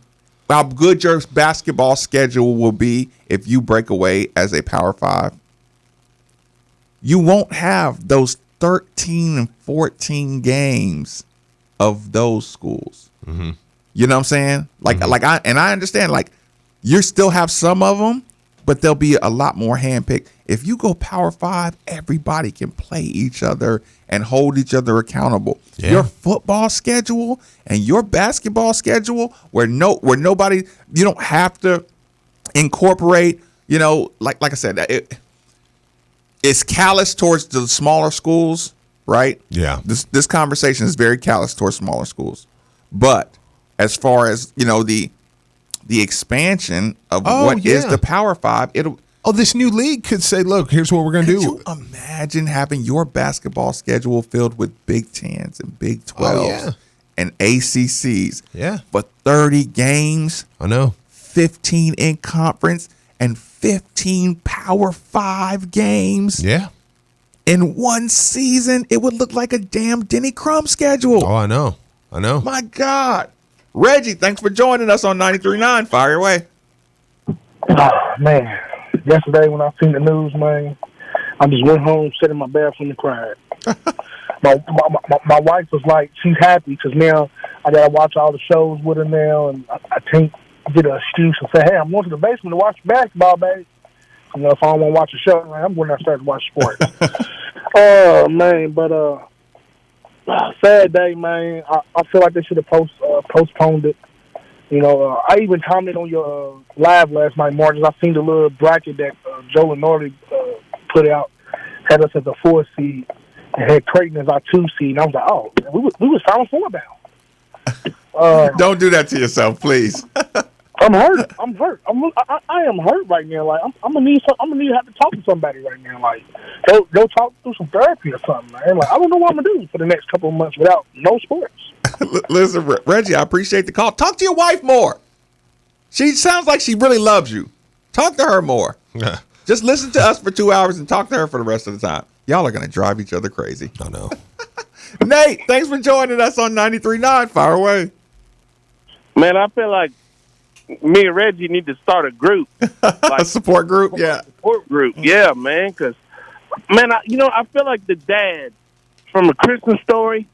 [SPEAKER 1] How good your basketball schedule will be if you break away as a Power Five? You won't have those 13 and 14 games of those schools.
[SPEAKER 2] Mm-hmm.
[SPEAKER 1] You know what I'm saying? I understand, like, you still have some of them, but there'll be a lot more handpicked. If you go Power Five, everybody can play each other and hold each other accountable.
[SPEAKER 2] Yeah.
[SPEAKER 1] Your football schedule and your basketball schedule, where nobody, you don't have to incorporate, like I said, it's callous towards the smaller schools, right?
[SPEAKER 2] Yeah.
[SPEAKER 1] This conversation is very callous towards smaller schools. But as far as, the expansion of what is the Power Five,
[SPEAKER 2] this new league could say, look, here's what we're going to do.
[SPEAKER 1] Could you imagine having your basketball schedule filled with Big Tens and Big 12s and ACCs?
[SPEAKER 2] Yeah.
[SPEAKER 1] But 30 games.
[SPEAKER 2] I know.
[SPEAKER 1] 15 in conference and 15 Power Five games.
[SPEAKER 2] Yeah.
[SPEAKER 1] In one season, it would look like a damn Denny Crum schedule.
[SPEAKER 2] Oh, I know.
[SPEAKER 1] My God. Reggie, thanks for joining us on 93.9. Fire away.
[SPEAKER 21] Oh, man. Yesterday when I seen the news, man, I just went home, sat in my bathroom and cried. my wife was like, she's happy because now I got to watch all the shows with her now, and I can't get an excuse and say, hey, I'm going to the basement to watch basketball, baby. If I don't want to watch a show, I'm going downstairs to watch sports. Oh, man, but sad day, man. I feel like they should have postponed it. I even commented on your live last night, Marcus. I seen the little bracket that Joe Lenardi put out, had us as a 4 seed, and had Creighton as our 2 seed. And I was like, oh, we was Final Four bound.
[SPEAKER 1] Don't do that to yourself, please.
[SPEAKER 21] I'm hurt. I am hurt right now. Like I'm gonna need to have to talk to somebody right now. Like go talk through some therapy or something, man. Like I don't know what I'm gonna do for the next couple of months without no sports.
[SPEAKER 1] Listen, Reggie, I appreciate the call. Talk to your wife more. She sounds like she really loves you. Talk to her more. Just listen to us for 2 hours and talk to her for the rest of the time. Y'all are gonna drive each other crazy.
[SPEAKER 2] I know.
[SPEAKER 1] Nate, thanks for joining us on 93.9. Fire away.
[SPEAKER 22] Man, I feel like me and Reggie need to start a group.
[SPEAKER 1] A support group? Yeah.
[SPEAKER 22] Support group. Yeah, man. Because, man, I feel like the dad from A Christmas Story.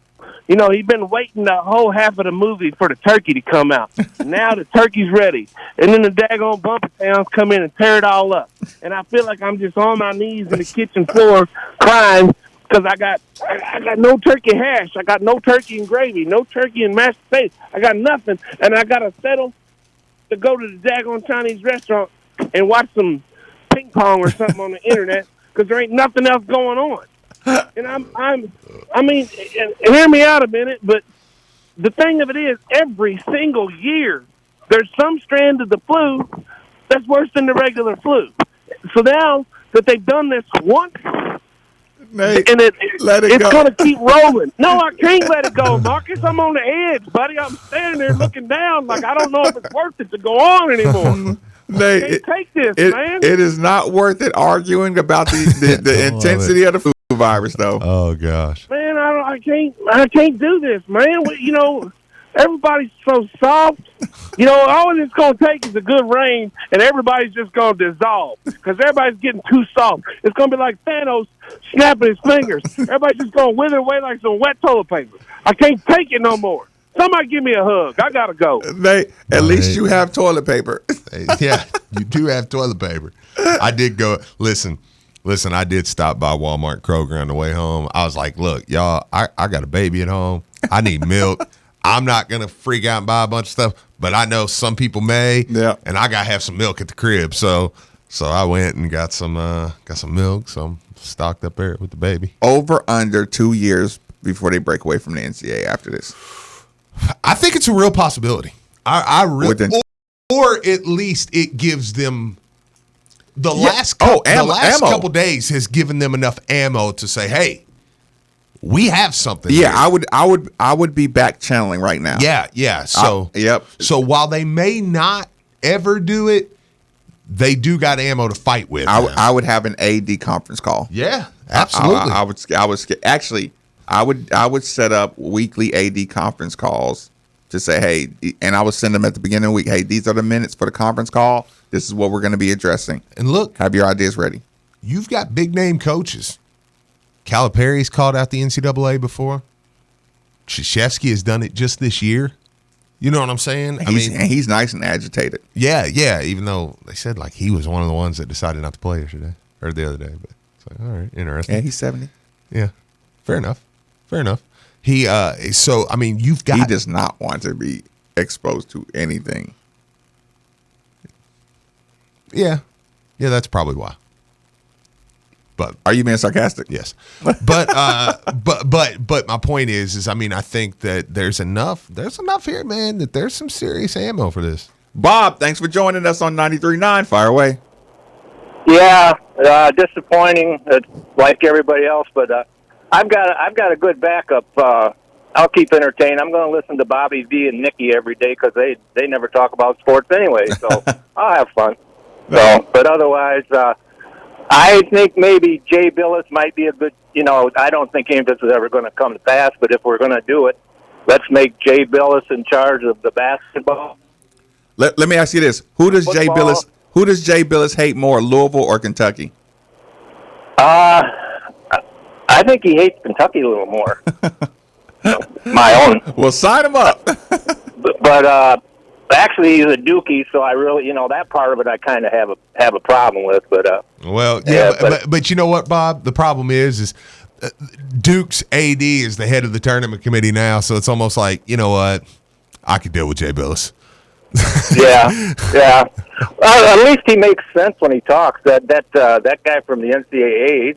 [SPEAKER 22] You know, he'd been waiting the whole half of the movie for the turkey to come out. Now the turkey's ready. And then the daggone bumper towns come in and tear it all up. And I feel like I'm just on my knees in the kitchen floor crying because I got no turkey hash. I got no turkey and gravy, no turkey and mashed potatoes. I got nothing. And I got to settle to go to the daggone Chinese restaurant and watch some ping pong or something on the internet because there ain't nothing else going on. And I mean, hear me out a minute, but the thing of it is, every single year, there's some strand of the flu that's worse than the regular flu. So now that they've done this once,
[SPEAKER 1] Nate,
[SPEAKER 22] and it's going to keep rolling. No, I can't let it go, Marcus. I'm on the edge, buddy. I'm standing there looking down like I don't know if it's worth it to go on anymore.
[SPEAKER 1] Nate,
[SPEAKER 22] I can't take this, man.
[SPEAKER 1] It is not worth it arguing about the intensity of the flu virus, though.
[SPEAKER 2] Oh gosh,
[SPEAKER 22] man, I can't do this, man. You know, everybody's so soft. You know, all it's going to take is a good rain, and everybody's just going to dissolve because everybody's getting too soft. It's going to be like Thanos snapping his fingers. Everybody's just going to wither away like some wet toilet paper. I can't take it no more. Somebody give me a hug. I got to go.
[SPEAKER 1] At least you have toilet paper.
[SPEAKER 2] Yeah, you do have toilet paper. I did go. Listen, I did stop by Walmart, Kroger on the way home. I was like, look, y'all, I got a baby at home. I need milk. I'm not going to freak out and buy a bunch of stuff, but I know some people may.
[SPEAKER 1] Yeah.
[SPEAKER 2] And I got to have some milk at the crib. So I went and got some milk. So I'm stocked up there with the baby.
[SPEAKER 1] Over under 2 years before they break away from the NCAA after this.
[SPEAKER 2] I think it's a real possibility. I really, or at least it gives them the last couple days has given them enough ammo to say, hey, we have something.
[SPEAKER 1] Yeah,
[SPEAKER 2] here.
[SPEAKER 1] I would be back channeling right now.
[SPEAKER 2] Yeah. So
[SPEAKER 1] yep.
[SPEAKER 2] So while they may not ever do it, they do got ammo to fight with.
[SPEAKER 1] I would have an AD conference call.
[SPEAKER 2] Yeah, absolutely.
[SPEAKER 1] I would set up weekly AD conference calls to say, hey, and I would send them at the beginning of the week, hey, these are the minutes for the conference call. This is what we're going to be addressing.
[SPEAKER 2] And look,
[SPEAKER 1] have your ideas ready.
[SPEAKER 2] You've got big name coaches. Calipari's called out the NCAA before. Krzyzewski has done it just this year. You know what I'm saying?
[SPEAKER 1] He's nice and agitated.
[SPEAKER 2] Yeah. Even though they said like he was one of the ones that decided not to play yesterday or the other day, but it's like, all right, interesting.
[SPEAKER 1] Yeah, he's 70.
[SPEAKER 2] Yeah, fair enough. He you've got.
[SPEAKER 1] He does not want to be exposed to anything.
[SPEAKER 2] Yeah, that's probably why. But
[SPEAKER 1] are you being sarcastic?
[SPEAKER 2] Yes. But my point is I think that there's enough here, man, that there's some serious ammo for this.
[SPEAKER 1] Bob, thanks for joining us on 93.9. Fire away.
[SPEAKER 3] Yeah, disappointing, like everybody else, but I've got a good backup. I'll keep entertained. I'm going to listen to Bobby V and Nikki every day because they never talk about sports anyway, so I'll have fun. So, but otherwise, I think maybe Jay Billis might be a good, I don't think any of this is ever going to come to pass, but if we're going to do it, let's make Jay Billis in charge of the basketball.
[SPEAKER 1] Let me ask you this. Who does Jay Billis hate more, Louisville or Kentucky?
[SPEAKER 3] I think he hates Kentucky a little more. My own.
[SPEAKER 1] Well, sign him up.
[SPEAKER 3] but actually, he's a Dookie, so I really, that part of it I kind of have a problem with. But
[SPEAKER 2] but you know what, Bob? The problem is Duke's AD is the head of the tournament committee now, so it's almost like, you know what, I could deal with Jay Billis.
[SPEAKER 3] yeah. At least he makes sense when he talks. That guy from the NCAA.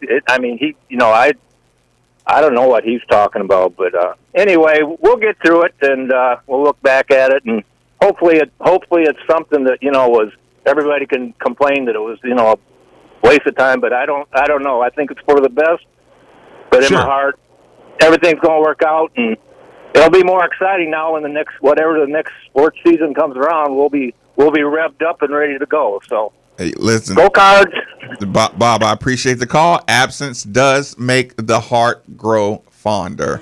[SPEAKER 3] I don't know what he's talking about, but anyway, we'll get through it and we'll look back at it, and hopefully it's something that was everybody can complain that it was a waste of time, but I don't know. I think it's for the best. But in my heart, everything's going to work out, and it'll be more exciting now when the next sports season comes around. We'll be revved up and ready to go. So,
[SPEAKER 1] hey, listen,
[SPEAKER 3] go Cards.
[SPEAKER 1] Bob, I appreciate the call. Absence does make the heart grow fonder.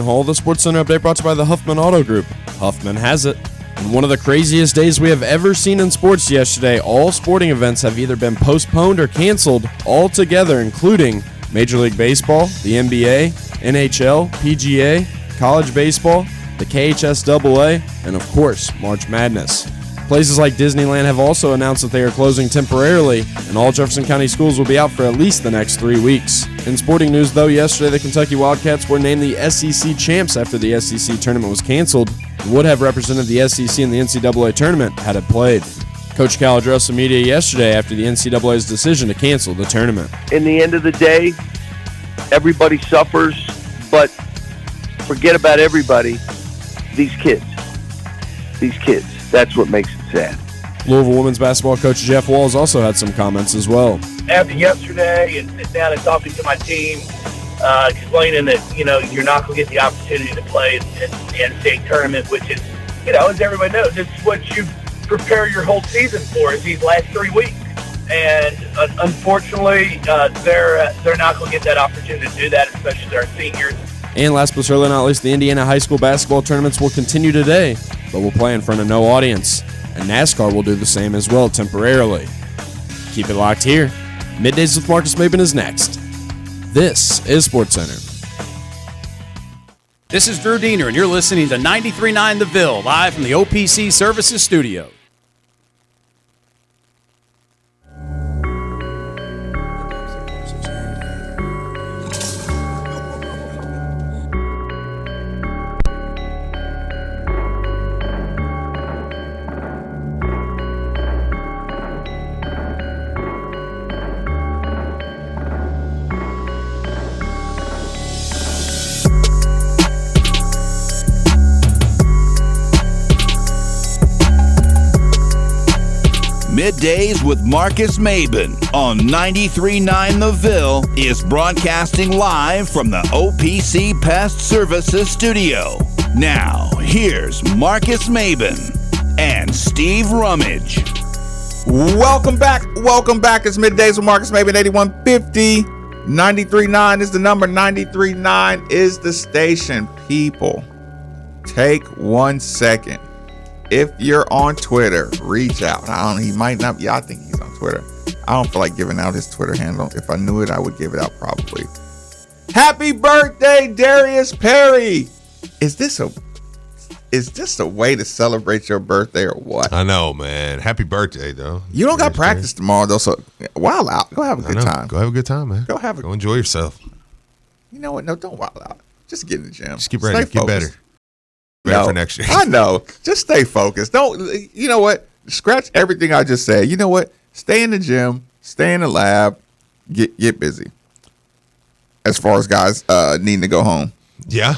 [SPEAKER 4] Hall, the SportsCenter update brought to you by the Huffman Auto Group. Huffman has it. And one of the craziest days we have ever seen in sports yesterday, all sporting events have either been postponed or canceled altogether, including Major League Baseball, the NBA, NHL, PGA, college baseball, the KHSAA, and of course, March Madness. Places like Disneyland have also announced that they are closing temporarily, and all Jefferson County schools will be out for at least the next 3 weeks. In sporting news, though, yesterday the Kentucky Wildcats were named the SEC champs after the SEC tournament was canceled and would have represented the SEC in the NCAA tournament had it played. Coach Cal addressed the media yesterday after the NCAA's decision to cancel the tournament.
[SPEAKER 5] In the end of the day, everybody suffers, but forget about everybody. These kids. That's what makes it sad.
[SPEAKER 4] Louisville women's basketball coach Jeff Walls also had some comments as well.
[SPEAKER 23] After yesterday and sitting down and talking to my team, explaining that, you're not going to get the opportunity to play in the NCAA tournament, which is, as everybody knows, it's what you prepare your whole season for, is these last 3 weeks. And unfortunately, they're not going to get that opportunity to do that, especially their seniors.
[SPEAKER 4] And last but certainly not least, the Indiana high school basketball tournaments will continue today, but will play in front of no audience. And NASCAR will do the same as well temporarily. Keep it locked here. Middays with Marcus Maben is next. This is SportsCenter.
[SPEAKER 19] This is Drew Diener, and you're listening to 93.9 The Ville, live from the OPC Services Studio.
[SPEAKER 20] Middays with Marcus Maben on 93.9 The Ville is broadcasting live from the OPC Pest Services Studio. Now, here's Marcus Maben and Steve Rummage.
[SPEAKER 1] Welcome back. It's Middays with Marcus Maben, 8150. 93.9 is the number. 93.9 is the station. People, take 1 second. If you're on Twitter, reach out. He might not. Yeah, I think he's on Twitter. I don't feel like giving out his Twitter handle. If I knew it, I would give it out probably. Happy birthday, Darius Perry. Is this a way to celebrate your birthday or what?
[SPEAKER 2] I know, man. Happy birthday, though.
[SPEAKER 1] You don't got practice tomorrow, though, so wild out. Go have a good time.
[SPEAKER 2] Go have a good time, man. Go enjoy yourself.
[SPEAKER 1] You know what? No, don't wild out. Just get in the gym.
[SPEAKER 2] Just keep ready. Get better. For next year.
[SPEAKER 1] I know. Just stay focused. Don't. You know what? Scratch everything I just said. You know what? Stay in the gym. Stay in the lab. Get busy. As far as guys needing to go home.
[SPEAKER 2] Yeah.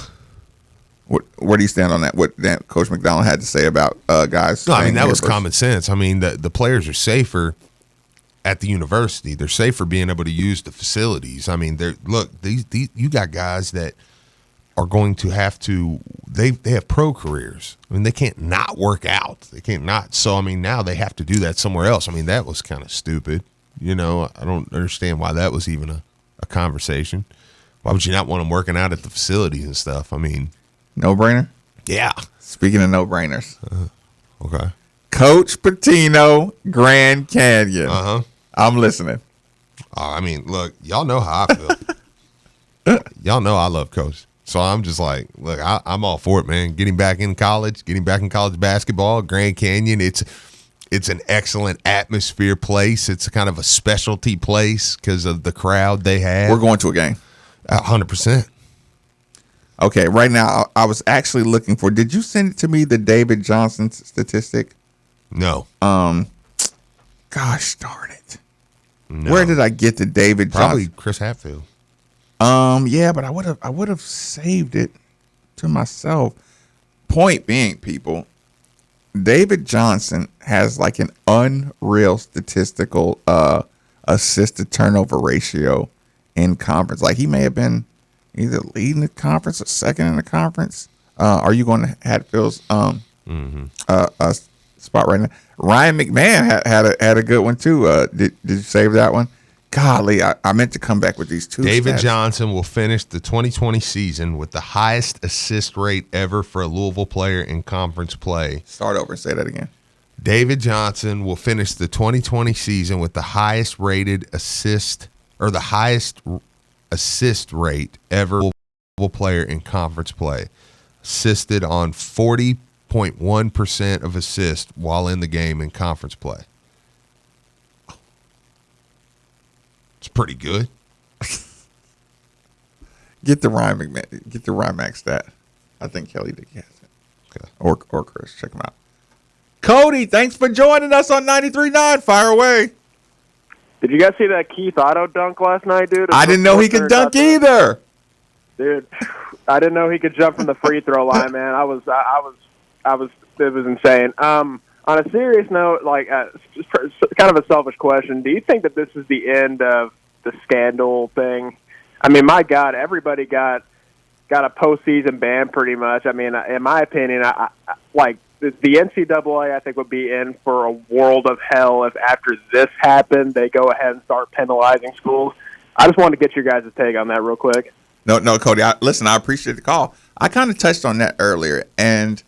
[SPEAKER 1] Where do you stand on that? What Coach McDonald had to say about guys?
[SPEAKER 2] No, I mean that was common sense. I mean the players are safer at the university. They're safer being able to use the facilities. I mean, these you got guys that are going to have to. They have pro careers. I mean, they can't not work out. They can't not. So I mean, now they have to do that somewhere else. I mean, that was kind of stupid. I don't understand why that was even a conversation. Why would you not want them working out at the facilities and stuff? I mean,
[SPEAKER 1] no brainer.
[SPEAKER 2] Yeah.
[SPEAKER 1] Speaking of no brainers.
[SPEAKER 2] Okay.
[SPEAKER 1] Coach Pitino, Grand Canyon. I'm listening.
[SPEAKER 2] I mean, look, y'all know how I feel. Y'all know I love Coach. So I'm just like, look, I'm all for it, man. Getting back in college basketball, Grand Canyon, it's an excellent atmosphere place. It's kind of a specialty place because of the crowd they have.
[SPEAKER 1] We're going to a game.
[SPEAKER 2] 100%.
[SPEAKER 1] Okay, right now, I was actually looking for, did you send it to me, the David Johnson statistic?
[SPEAKER 2] No.
[SPEAKER 1] Gosh darn it.
[SPEAKER 2] No.
[SPEAKER 1] Where did I get the David
[SPEAKER 2] Probably
[SPEAKER 1] Johnson?
[SPEAKER 2] Chris Hatfield.
[SPEAKER 1] Yeah, but I would have saved it to myself. Point being, people, David Johnson has like an unreal statistical assist to turnover ratio in conference. Like he may have been either leading the conference or second in the conference. Are you going to Hatfield's spot right now? Ryan McMahon had a good one too. Did you save that one? golly, I meant to come back with these two.
[SPEAKER 2] David
[SPEAKER 1] stats.
[SPEAKER 2] Johnson will finish the 2020 season with the highest assist rate ever for a Louisville player in conference play.
[SPEAKER 1] Start over and say that again.
[SPEAKER 2] David Johnson will finish the 2020 season with the highest rated assist or the highest assist rate ever Louisville player in conference play. Assisted on 40.1% of assists while in the game in conference play. It's pretty good.
[SPEAKER 1] Get the Rymax stat. I think Kelly Dick has it.
[SPEAKER 2] Okay.
[SPEAKER 1] Or Chris. Check them out. Cody, thanks for joining us on 93.9. Fire away.
[SPEAKER 6] Did you guys see that Keith Otto dunk last night, dude?
[SPEAKER 1] I didn't know he could dunk either.
[SPEAKER 6] Dude, I didn't know he could jump from the free throw line, man. It was insane. On a serious note, just kind of a selfish question. Do you think that this is the end of the scandal thing? I mean, my God, everybody got a postseason ban pretty much. I mean, in my opinion, the NCAA, I think, would be in for a world of hell if after this happened, they go ahead and start penalizing schools. I just wanted to get your guys' take on that real quick.
[SPEAKER 1] No, Cody. I appreciate the call. I kind of touched on that earlier, and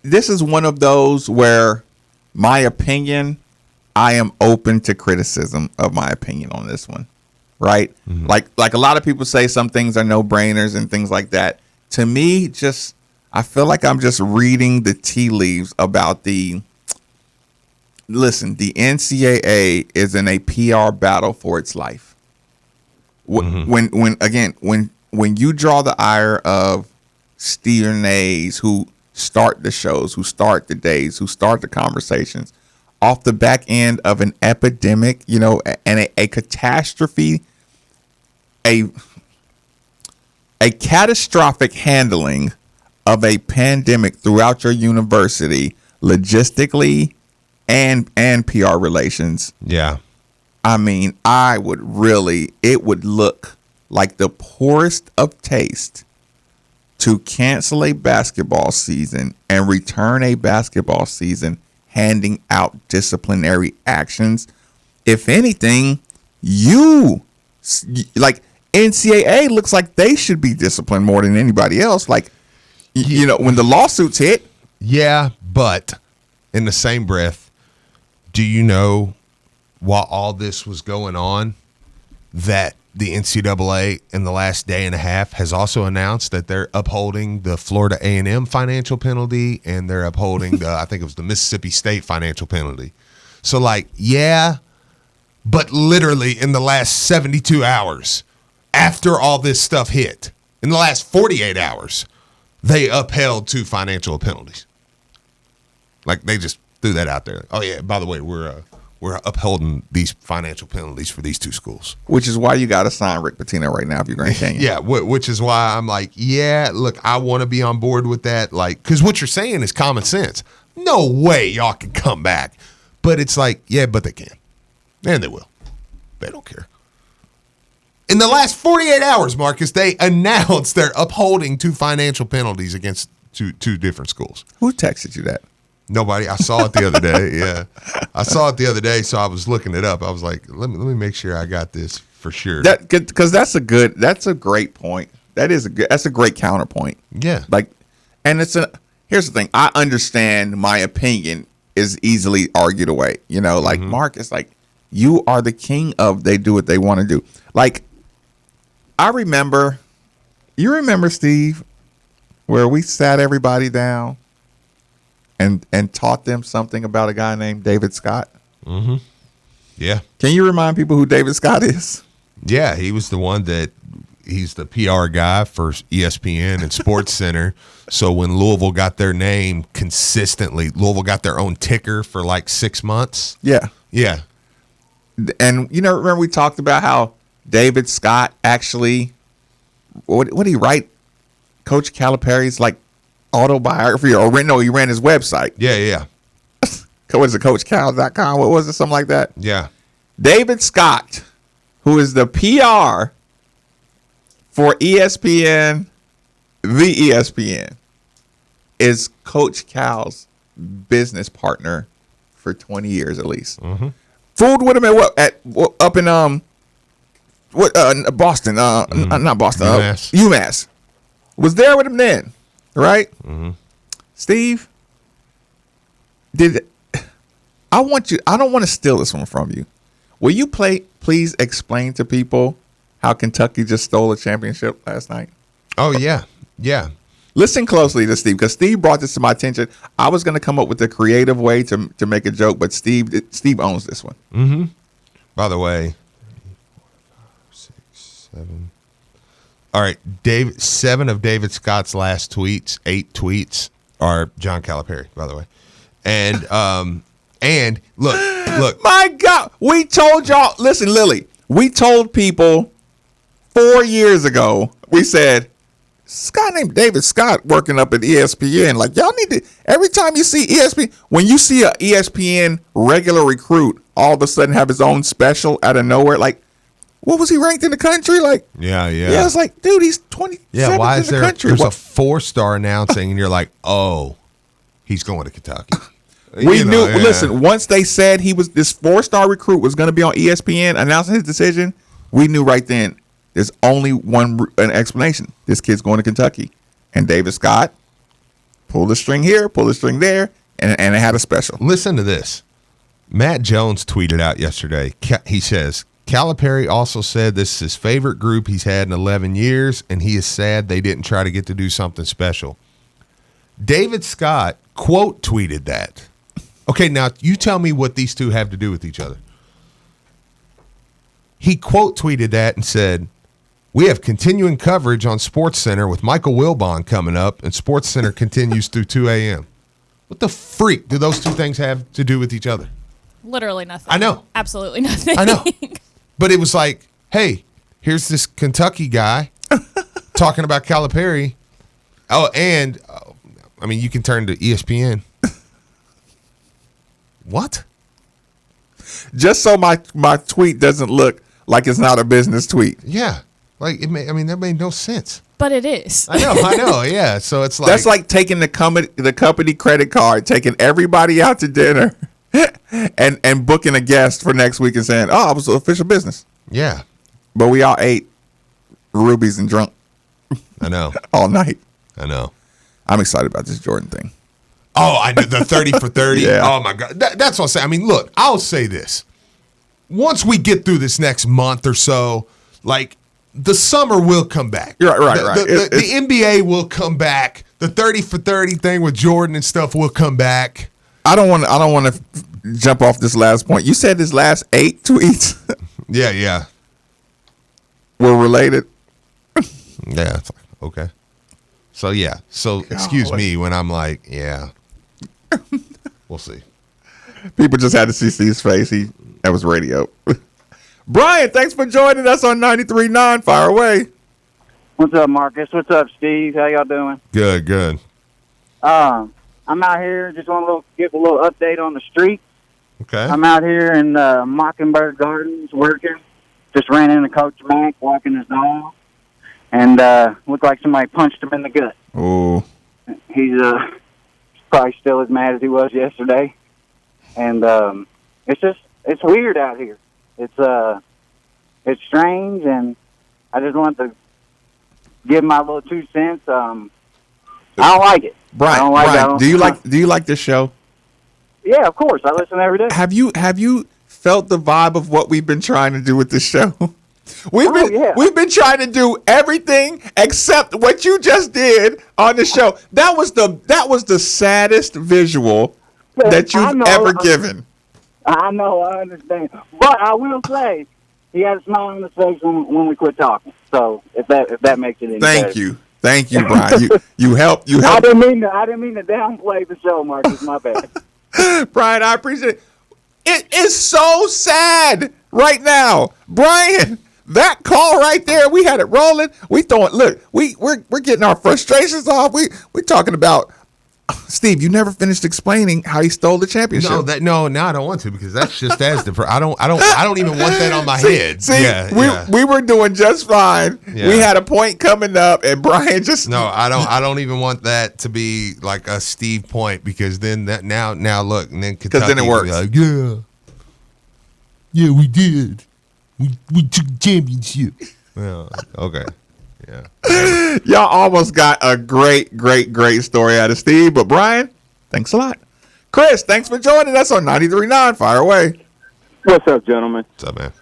[SPEAKER 1] this is one of those where my opinion, I am open to criticism of my opinion on this one, right? Mm-hmm. Like a lot of people say some things are no-brainers and things like that. To me, I feel like I'm just reading the tea leaves about the NCAA is in a PR battle for its life.
[SPEAKER 2] Mm-hmm.
[SPEAKER 1] When you draw the ire of Stephen A's, who start the shows, who start the days, who start the conversations, off the back end of an epidemic, and a catastrophe, a catastrophic handling of a pandemic throughout your university, logistically and PR relations.
[SPEAKER 2] Yeah.
[SPEAKER 1] I mean, it would look like the poorest of taste to cancel a basketball season and return a basketball season handing out disciplinary actions. If anything, NCAA looks like they should be disciplined more than anybody else. When the lawsuits hit.
[SPEAKER 2] Yeah, but in the same breath, do you know, while all this was going on, that the NCAA in the last day and a half has also announced that they're upholding the Florida A&M financial penalty, and they're upholding I think it was the Mississippi State financial penalty. So but literally in the last 72 hours, after all this stuff hit, in the last 48 hours, they upheld 2 financial penalties. They just threw that out there. Oh yeah, by the way, we're upholding these financial penalties for these 2 schools.
[SPEAKER 1] Which is why you got to sign Rick Pitino right now if you're Grand Canyon.
[SPEAKER 2] Yeah, which is why I'm like, yeah, look, I want to be on board with that. Because what you're saying is common sense. No way y'all can come back. But it's yeah, but they can. And they will. They don't care. In the last 48 hours, Marcus, they announced they're upholding 2 financial penalties against two different schools.
[SPEAKER 1] Who texted you that?
[SPEAKER 2] Nobody. I saw it the other day. Yeah, I saw it the other day, so I was looking it up. I was like, let me make sure I got this for sure.
[SPEAKER 1] Because that's a great point. That's a great counterpoint.
[SPEAKER 2] Yeah.
[SPEAKER 1] Here's the thing. I understand my opinion is easily argued away.
[SPEAKER 2] Mm-hmm.
[SPEAKER 1] Mark, it's you are the king of they do what they want to do. You remember, Steve, where we sat everybody down and taught them something about a guy named David Scott?
[SPEAKER 2] Mm-hmm. Yeah.
[SPEAKER 1] Can you remind people who David Scott is?
[SPEAKER 2] Yeah, he was the one he's the PR guy for ESPN and Sports Center. So when Louisville got their name consistently, Louisville got their own ticker for 6 months.
[SPEAKER 1] Yeah.
[SPEAKER 2] Yeah.
[SPEAKER 1] And, remember we talked about how David Scott actually, what did he write? Coach Calipari's autobiography, or he ran his website.
[SPEAKER 2] Yeah.
[SPEAKER 1] What is it, CoachCal.com? What was it? Something like that?
[SPEAKER 2] Yeah.
[SPEAKER 1] David Scott, who is the PR for ESPN, the ESPN, is Coach Cal's business partner for 20 years at least.
[SPEAKER 2] Mm-hmm.
[SPEAKER 1] Fooled with him up in What? Boston. Not Boston. UMass. Was there with him then, right?
[SPEAKER 2] Mm-hmm.
[SPEAKER 1] Steve, I don't want to steal this one from you. Will you please explain to people how Kentucky just stole a championship last night?
[SPEAKER 2] Oh, yeah. Yeah.
[SPEAKER 1] Listen closely to Steve, because Steve brought this to my attention. I was going to come up with a creative way to make a joke, but Steve owns this one.
[SPEAKER 2] Mm-hmm. By the way, 6, 7. All right, 7 of David Scott's last tweets, 8 tweets, are John Calipari, by the way. And look.
[SPEAKER 1] My God, we told y'all. Listen, Lily, we told people 4 years ago. We said, this guy named David Scott working up at ESPN. Like, y'all need to, every time you see ESPN, when you see a ESPN regular recruit all of a sudden have his own special out of nowhere, like, what was he ranked in the country? Like,
[SPEAKER 2] yeah.
[SPEAKER 1] It's like, dude, he's 27th
[SPEAKER 2] why is
[SPEAKER 1] in the country.
[SPEAKER 2] There's a 4-star announcing, and you're like, oh, he's going to Kentucky.
[SPEAKER 1] We knew. Yeah. Listen, once they said this 4-star recruit was going to be on ESPN announcing his decision, we knew right then. There's only an explanation. This kid's going to Kentucky, and David Scott pulled the string here, pulled the string there, and it had a special.
[SPEAKER 2] Listen to this. Matt Jones tweeted out yesterday. He says, Calipari also said this is his favorite group he's had in 11 years, and he is sad they didn't try to get to do something special. David Scott quote tweeted that. Okay, now you tell me what these two have to do with each other. He quote tweeted that and said, we have continuing coverage on SportsCenter with Michael Wilbon coming up, and SportsCenter continues through 2 a.m. What the freak do those two things have to do with each other?
[SPEAKER 7] Literally nothing.
[SPEAKER 2] I know.
[SPEAKER 7] Absolutely nothing.
[SPEAKER 2] I know. But it was like, hey, here's this Kentucky guy talking about Calipari. Oh, and, I mean, you can turn to ESPN. What?
[SPEAKER 1] Just so my tweet doesn't look like it's not a business tweet.
[SPEAKER 2] Yeah. Like, that made no sense.
[SPEAKER 7] But it is.
[SPEAKER 2] I know, yeah. So it's like.
[SPEAKER 1] That's like taking the company credit card, taking everybody out to dinner, and booking a guest for next week and saying, oh, it was official business.
[SPEAKER 2] Yeah.
[SPEAKER 1] But we all ate rubies and drunk.
[SPEAKER 2] I know.
[SPEAKER 1] All night.
[SPEAKER 2] I know.
[SPEAKER 1] I'm excited about this Jordan thing.
[SPEAKER 2] Oh, I know the 30 for 30.
[SPEAKER 1] Yeah.
[SPEAKER 2] Oh my God, that's what I'm saying. I mean, look, I'll say this: once we get through this next month or so, like the summer will come back.
[SPEAKER 1] Right.
[SPEAKER 2] The NBA will come back. The 30 for 30 thing with Jordan and stuff will come back.
[SPEAKER 1] I don't want to jump off this last point. You said his last 8 tweets.
[SPEAKER 2] Yeah.
[SPEAKER 1] Were related.
[SPEAKER 2] Yeah. It's like, okay. So yeah. So excuse me when I'm like, yeah. We'll see.
[SPEAKER 1] People just had to see Steve's face. That was radio. Brian, thanks for joining us on 93.9. Fire away.
[SPEAKER 9] What's up, Marcus? What's up, Steve? How y'all doing?
[SPEAKER 2] Good.
[SPEAKER 9] I'm out here. Just want to give a little update on the street.
[SPEAKER 2] Okay.
[SPEAKER 9] I'm out here in Mockingbird Gardens working. Just ran into Coach Mack walking his dog, and looked like somebody punched him in the gut.
[SPEAKER 1] Oh.
[SPEAKER 9] He's probably still as mad as he was yesterday, and it's weird out here. It's strange, and I just want to give my little 2 cents. I don't like it.
[SPEAKER 1] Brian, do you like this show?
[SPEAKER 9] Yeah, of course. I listen every day.
[SPEAKER 1] Have you felt the vibe of what we've been trying to do with this show? We've been trying to do everything except what you just did on the show. That was the saddest visual that you've ever given.
[SPEAKER 9] I know, I understand, but I will say he had a smile on his face when we quit talking. So if that makes it any better.
[SPEAKER 1] Thank you, Brian. You helped.
[SPEAKER 9] I didn't mean to downplay the show, Marcus. My bad.
[SPEAKER 1] Brian, I appreciate it. It is so sad right now, Brian. That call right there, we had it rolling. We're getting our frustrations off. We talking about Steve. You never finished explaining how he stole the championship.
[SPEAKER 2] No, now I don't want to because that's just as I don't even want that on my head.
[SPEAKER 1] We were doing just fine.
[SPEAKER 2] Yeah.
[SPEAKER 1] We had a point coming up, and Brian just
[SPEAKER 2] I don't even want that to be like a Steve point because then that now look and then Kentucky
[SPEAKER 1] then it works.
[SPEAKER 2] Like, yeah, we did. We took the championship. Well, okay. Yeah.
[SPEAKER 1] Y'all almost got a great story out of Steve. But Brian, thanks a lot. Chris, thanks for joining us on 93.9. Fire away.
[SPEAKER 10] What's up, gentlemen?
[SPEAKER 2] What's up, man?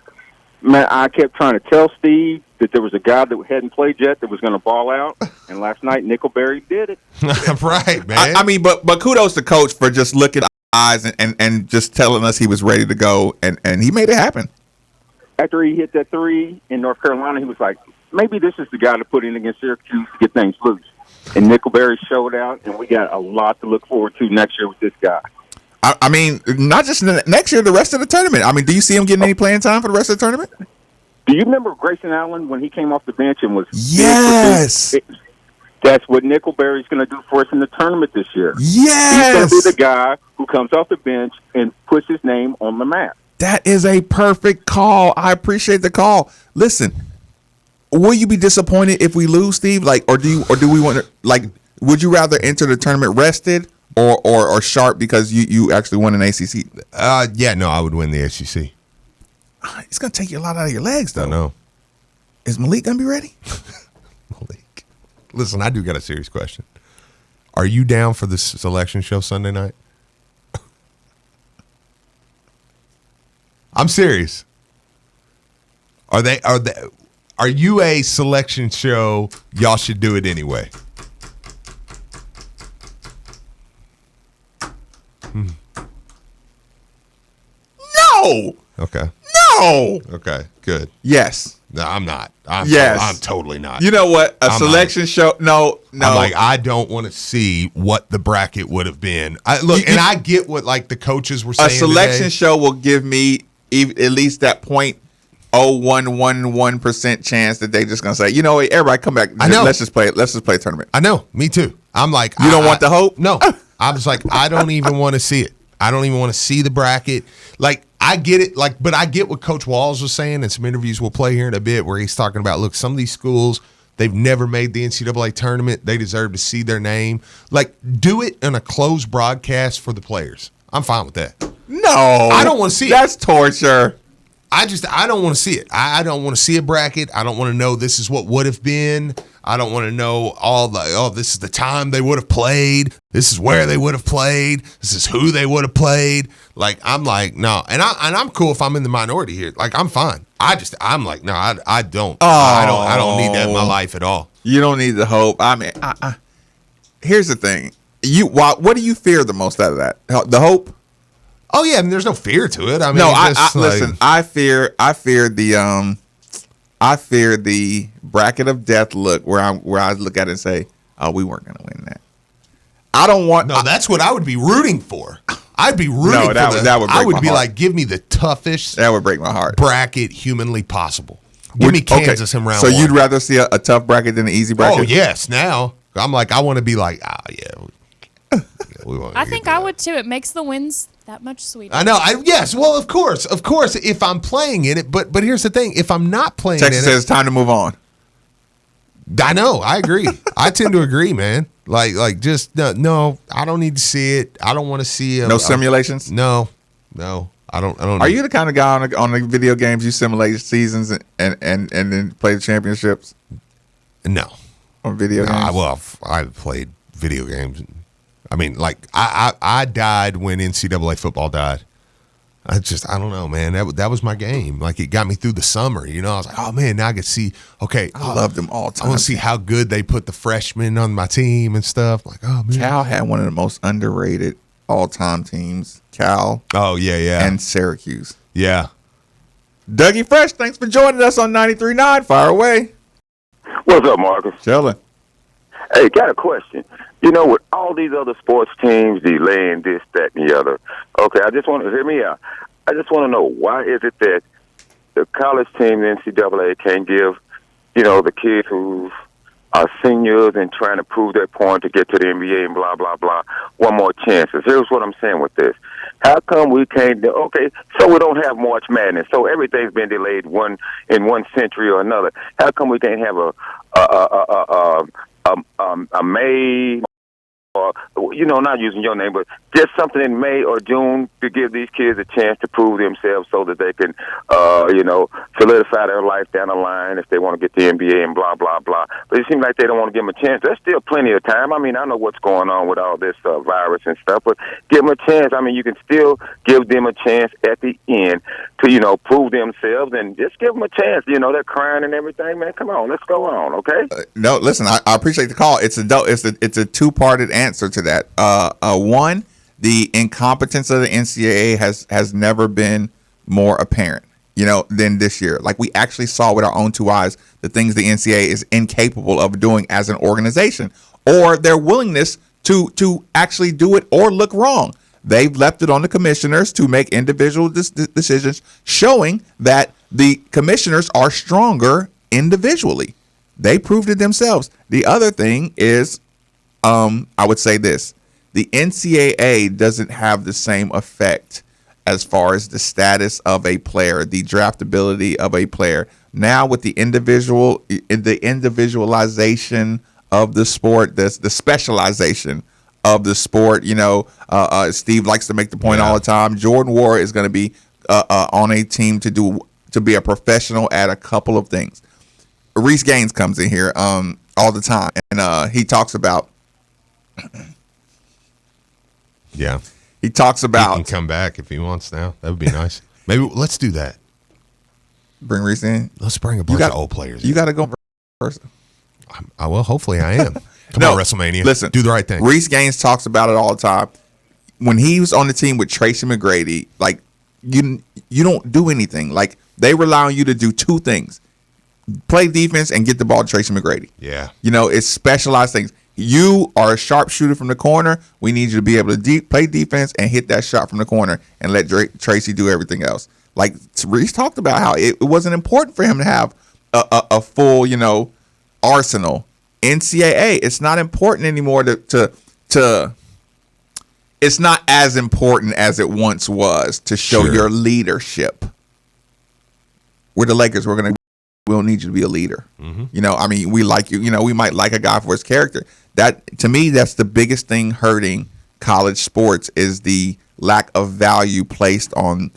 [SPEAKER 10] Man, I kept trying to tell Steve that there was a guy that hadn't played yet that was going to ball out, and last night Nickelberry did it.
[SPEAKER 2] Right, man.
[SPEAKER 1] I mean, but kudos to Coach for just looking at our eyes and just telling us he was ready to go, and he made it happen.
[SPEAKER 10] After he hit that three in North Carolina, he was like, maybe this is the guy to put in against Syracuse to get things loose. And Nickelberry showed out, and we got a lot to look forward to next year with this guy.
[SPEAKER 1] I mean, not just next year, the rest of the tournament. I mean, do you see him getting any playing time for the rest of the tournament?
[SPEAKER 10] Do you remember Grayson Allen when he came off the bench and was
[SPEAKER 1] Yes.
[SPEAKER 10] That's what Nickelberry's going to do for us in the tournament this year.
[SPEAKER 1] Yes.
[SPEAKER 10] He's going to be the guy who comes off the bench and puts his name on the map.
[SPEAKER 1] That is a perfect call. I appreciate the call. Listen, will you be disappointed if we lose, Steve? Or do we want to, would you rather enter the tournament rested or sharp because you actually won an ACC?
[SPEAKER 2] Yeah, no, I would win the ACC.
[SPEAKER 1] It's going to take you a lot out of your legs, though.
[SPEAKER 2] I know.
[SPEAKER 1] Is Malik going to be ready?
[SPEAKER 2] Malik. Listen, I do got a serious question. Are you down for the selection show Sunday night? I'm serious. Are you a selection show? Y'all should do it anyway.
[SPEAKER 1] No.
[SPEAKER 2] Okay.
[SPEAKER 1] No.
[SPEAKER 2] Okay. Good.
[SPEAKER 1] Yes.
[SPEAKER 2] No, I'm not. I'm totally not.
[SPEAKER 1] You know what? A selection show? No.
[SPEAKER 2] I'm like, I don't want to see what the bracket would have been. I get what the coaches were saying.
[SPEAKER 1] A selection
[SPEAKER 2] today.
[SPEAKER 1] show will give me at least that 0.0111% chance that they just gonna say, you know what, everybody come back.
[SPEAKER 2] I know.
[SPEAKER 1] Let's just play a tournament.
[SPEAKER 2] I know. Me too. I'm like,
[SPEAKER 1] you don't want the hope?
[SPEAKER 2] No. I was like, I don't even want to see it. I don't even want to see the bracket. I get it. But I get what Coach Walls was saying in some interviews we'll play here in a bit where he's talking about, look, some of these schools, they've never made the NCAA tournament. They deserve to see their name. Do it in a closed broadcast for the players. I'm fine with that.
[SPEAKER 1] No.
[SPEAKER 2] I don't want to see it.
[SPEAKER 1] That's torture.
[SPEAKER 2] I don't want to see it. I don't want to see a bracket. I don't want to know this is what would have been. I don't want to know this is the time they would have played. This is where they would have played. This is who they would have played. I'm like, no. And I'm cool if I'm in the minority here. I'm fine. I'm like, no, I don't. I don't need that in my life at all.
[SPEAKER 1] You don't need the hope. I mean, here's the thing. What do you fear the most out of that? The hope?
[SPEAKER 2] Oh yeah, there's no fear to it. I mean,
[SPEAKER 1] no. Listen. I fear the bracket of death look where I look at it and say, oh, we weren't going to win that. I don't want.
[SPEAKER 2] No, that's what I would be rooting for. I'd be rooting for that. I would be like, give me the toughest.
[SPEAKER 1] That would break my heart.
[SPEAKER 2] Bracket humanly possible. Give me Kansas in round
[SPEAKER 1] one. So
[SPEAKER 2] one.
[SPEAKER 1] you'd rather see a tough bracket than an easy bracket?
[SPEAKER 2] Oh yes. Now I'm like, I want to be like,
[SPEAKER 7] I think I would too. It makes the wins that much sweeter.
[SPEAKER 2] I know. Yes. Well, of course. If I'm playing in it, but here's the thing: if I'm not playing
[SPEAKER 1] Texas
[SPEAKER 2] in
[SPEAKER 1] says it's time to move on.
[SPEAKER 2] I know. I agree. I tend to agree, man. Just no. I don't need to see it. I don't want to see
[SPEAKER 1] no simulations.
[SPEAKER 2] No. I don't.
[SPEAKER 1] Are you the kind of guy on the video games you simulate seasons and then play the championships?
[SPEAKER 2] No.
[SPEAKER 1] On video games.
[SPEAKER 2] I've played video games. I mean, I died when NCAA football died. I don't know, man. That was my game. It got me through the summer. I was like, oh man, now I can see. Okay,
[SPEAKER 1] I love them all time.
[SPEAKER 2] I want to see how good they put the freshmen on my team and stuff. Like, oh man,
[SPEAKER 1] Cal had one of the most underrated all-time teams. Cal.
[SPEAKER 2] Oh yeah,
[SPEAKER 1] and Syracuse.
[SPEAKER 2] Yeah.
[SPEAKER 1] Dougie Fresh, thanks for joining us on 93.9. Fire away.
[SPEAKER 11] What's up, Marcus?
[SPEAKER 1] Chilling.
[SPEAKER 11] Hey, got a question. With all these other sports teams delaying this, that, and the other, okay, I just want to hear me out. I just want to know, why is it that the college team, the NCAA, can't give, the kids who are seniors and trying to prove their point to get to the NBA and blah, blah, blah, one more chance? Here's what I'm saying with this. How come we can't so we don't have March Madness, so everything's been delayed in one century or another. How come we can't have a May or, not using your name, but just something in May or June to give these kids a chance to prove themselves so that they can, solidify their life down the line if they want to get the NBA and blah, blah, blah. But it seems like they don't want to give them a chance. There's still plenty of time. I mean, I know what's going on with all this virus and stuff, but give them a chance. I mean, you can still give them a chance at the end to, prove themselves and just give them a chance. They're crying and everything, man. Come on, let's go on, okay?
[SPEAKER 1] No, listen, I appreciate the call. It's a two-parted answer to that. One, the incompetence of the NCAA has never been more apparent, than this year. Like, we actually saw with our own two eyes the things the NCAA is incapable of doing as an organization, or their willingness to actually do it or look wrong. They've left it on the commissioners to make individual decisions, showing that the commissioners are stronger individually. They proved it themselves. The other thing is, I would say this: the NCAA doesn't have the same effect as far as the status of a player, the draftability of a player. Now, with the individualization of the sport, the specialization of the sport, Steve likes to make the point all the time. Jordan Ward is going to be on a team to be a professional at a couple of things. Reese Gaines comes in here all the time, and he talks about.
[SPEAKER 2] Yeah.
[SPEAKER 1] He talks about.
[SPEAKER 2] He can come back if he wants now. That would be nice. Maybe let's do that.
[SPEAKER 1] Bring Reese in.
[SPEAKER 2] Let's bring a bunch of old players.
[SPEAKER 1] You got to go first.
[SPEAKER 2] Well, hopefully I am. Come on, WrestleMania.
[SPEAKER 1] Listen,
[SPEAKER 2] do the right thing.
[SPEAKER 1] Reese Gaines talks about it all the time. When he was on the team with Tracy McGrady, like, you don't do anything. Like, they rely on you to do two things: play defense and get the ball to Tracy McGrady.
[SPEAKER 2] Yeah.
[SPEAKER 1] It's specialized things. You are a sharpshooter from the corner. We need you to be able to play defense and hit that shot from the corner and let Tracy do everything else. Like, Reese talked about how it wasn't important for him to have a full, arsenal. NCAA, it's not important anymore to it's not as important as it once was to show your leadership. We're the Lakers. We'll need you to be a leader. Mm-hmm. We like you. We might like a guy for his character. That, to me, that's the biggest thing hurting college sports, is the lack of value placed on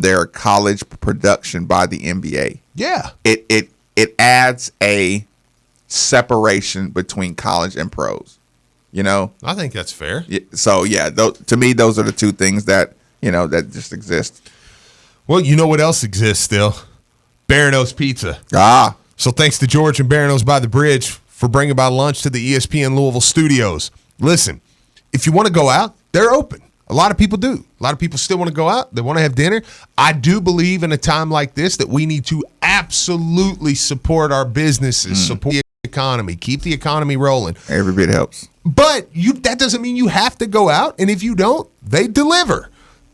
[SPEAKER 1] their college production by the NBA.
[SPEAKER 2] Yeah.
[SPEAKER 1] It adds a separation between college and pros.
[SPEAKER 2] I think that's fair.
[SPEAKER 1] So yeah, to me, those are the two things that that just exist.
[SPEAKER 2] Well, you know what else exists still? Barano's Pizza. So thanks to George and Barano's by the Bridge for bringing by lunch to the ESPN Louisville studios. Listen, if you want to go out, they're open. A lot of people do. A lot of people still want to go out. They want to have dinner. I do believe in a time like this that we need to absolutely support our businesses, support the economy, keep the economy rolling.
[SPEAKER 1] Every bit helps.
[SPEAKER 2] But that doesn't mean you have to go out. And if you don't, they deliver.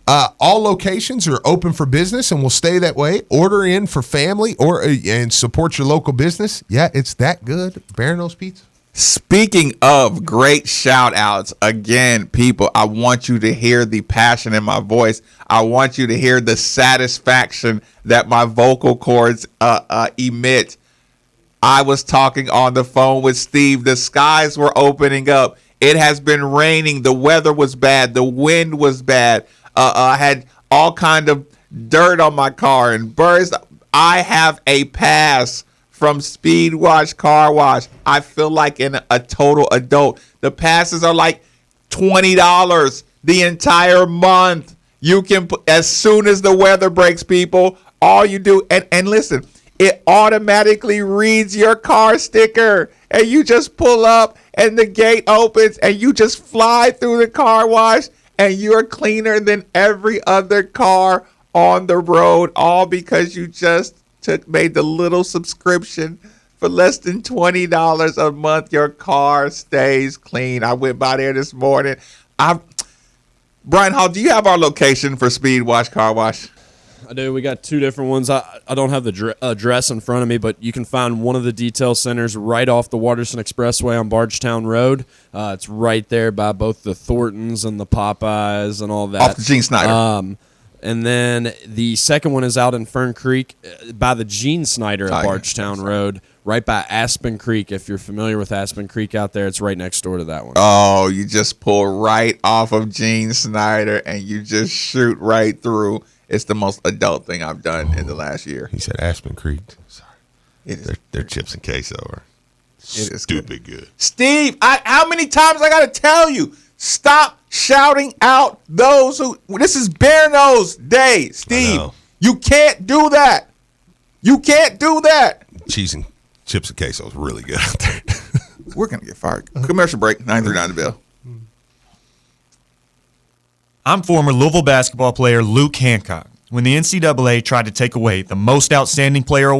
[SPEAKER 2] All locations are open for business and will stay that way. Order in for family and support your local business. Yeah, it's that good. Barano's Pizza.
[SPEAKER 1] Speaking of great shout outs, again, people, I want you to hear the passion in my voice. I want you to hear the satisfaction that my vocal cords emit. I was talking on the phone with Steve. The skies were opening up. It has been raining. The weather was bad. The wind was bad. I had all kind of dirt on my car and birds. I have a pass from Speed Wash Car Wash. I feel like a total adult. The passes are like $20 the entire month. You can, as soon as the weather breaks, people, all you do, and listen, it automatically reads your car sticker, and you just pull up and the gate opens and you just fly through the car wash, and you're cleaner than every other car on the road, all because you just made the little subscription for less than $20 a month. Your car stays clean. I went by there this morning. Brian Hall, do you have our location for Speed Wash Car Wash?
[SPEAKER 4] I do. We got two different ones. I don't have the address in front of me, but you can find one of the detail centers right off the Waterston Expressway on Bardstown Road. It's right there by both the Thorntons and the Popeyes and all that.
[SPEAKER 1] Off the Gene Snyder.
[SPEAKER 4] And then the second one is out in Fern Creek by the Gene Snyder at Bardstown Road, right by Aspen Creek. If you're familiar with Aspen Creek out there, it's right next door to that one.
[SPEAKER 1] Oh, you just pull right off of Gene Snyder and you just shoot right through. It's the most adult thing I've done in the last year.
[SPEAKER 2] He said Aspen Creek. Sorry.
[SPEAKER 1] It is
[SPEAKER 2] Their chips and queso are stupid good.
[SPEAKER 1] Steve, how many times I got to tell you? Stop shouting out those who. This is Bear Nose Day, Steve. You can't do that. You can't do that.
[SPEAKER 2] Cheese and chips and queso is really good out there.
[SPEAKER 1] We're going to get fired. Commercial break, 939 The Ville.
[SPEAKER 13] I'm former Louisville basketball player Luke Hancock. When the NCAA tried to take away the most outstanding player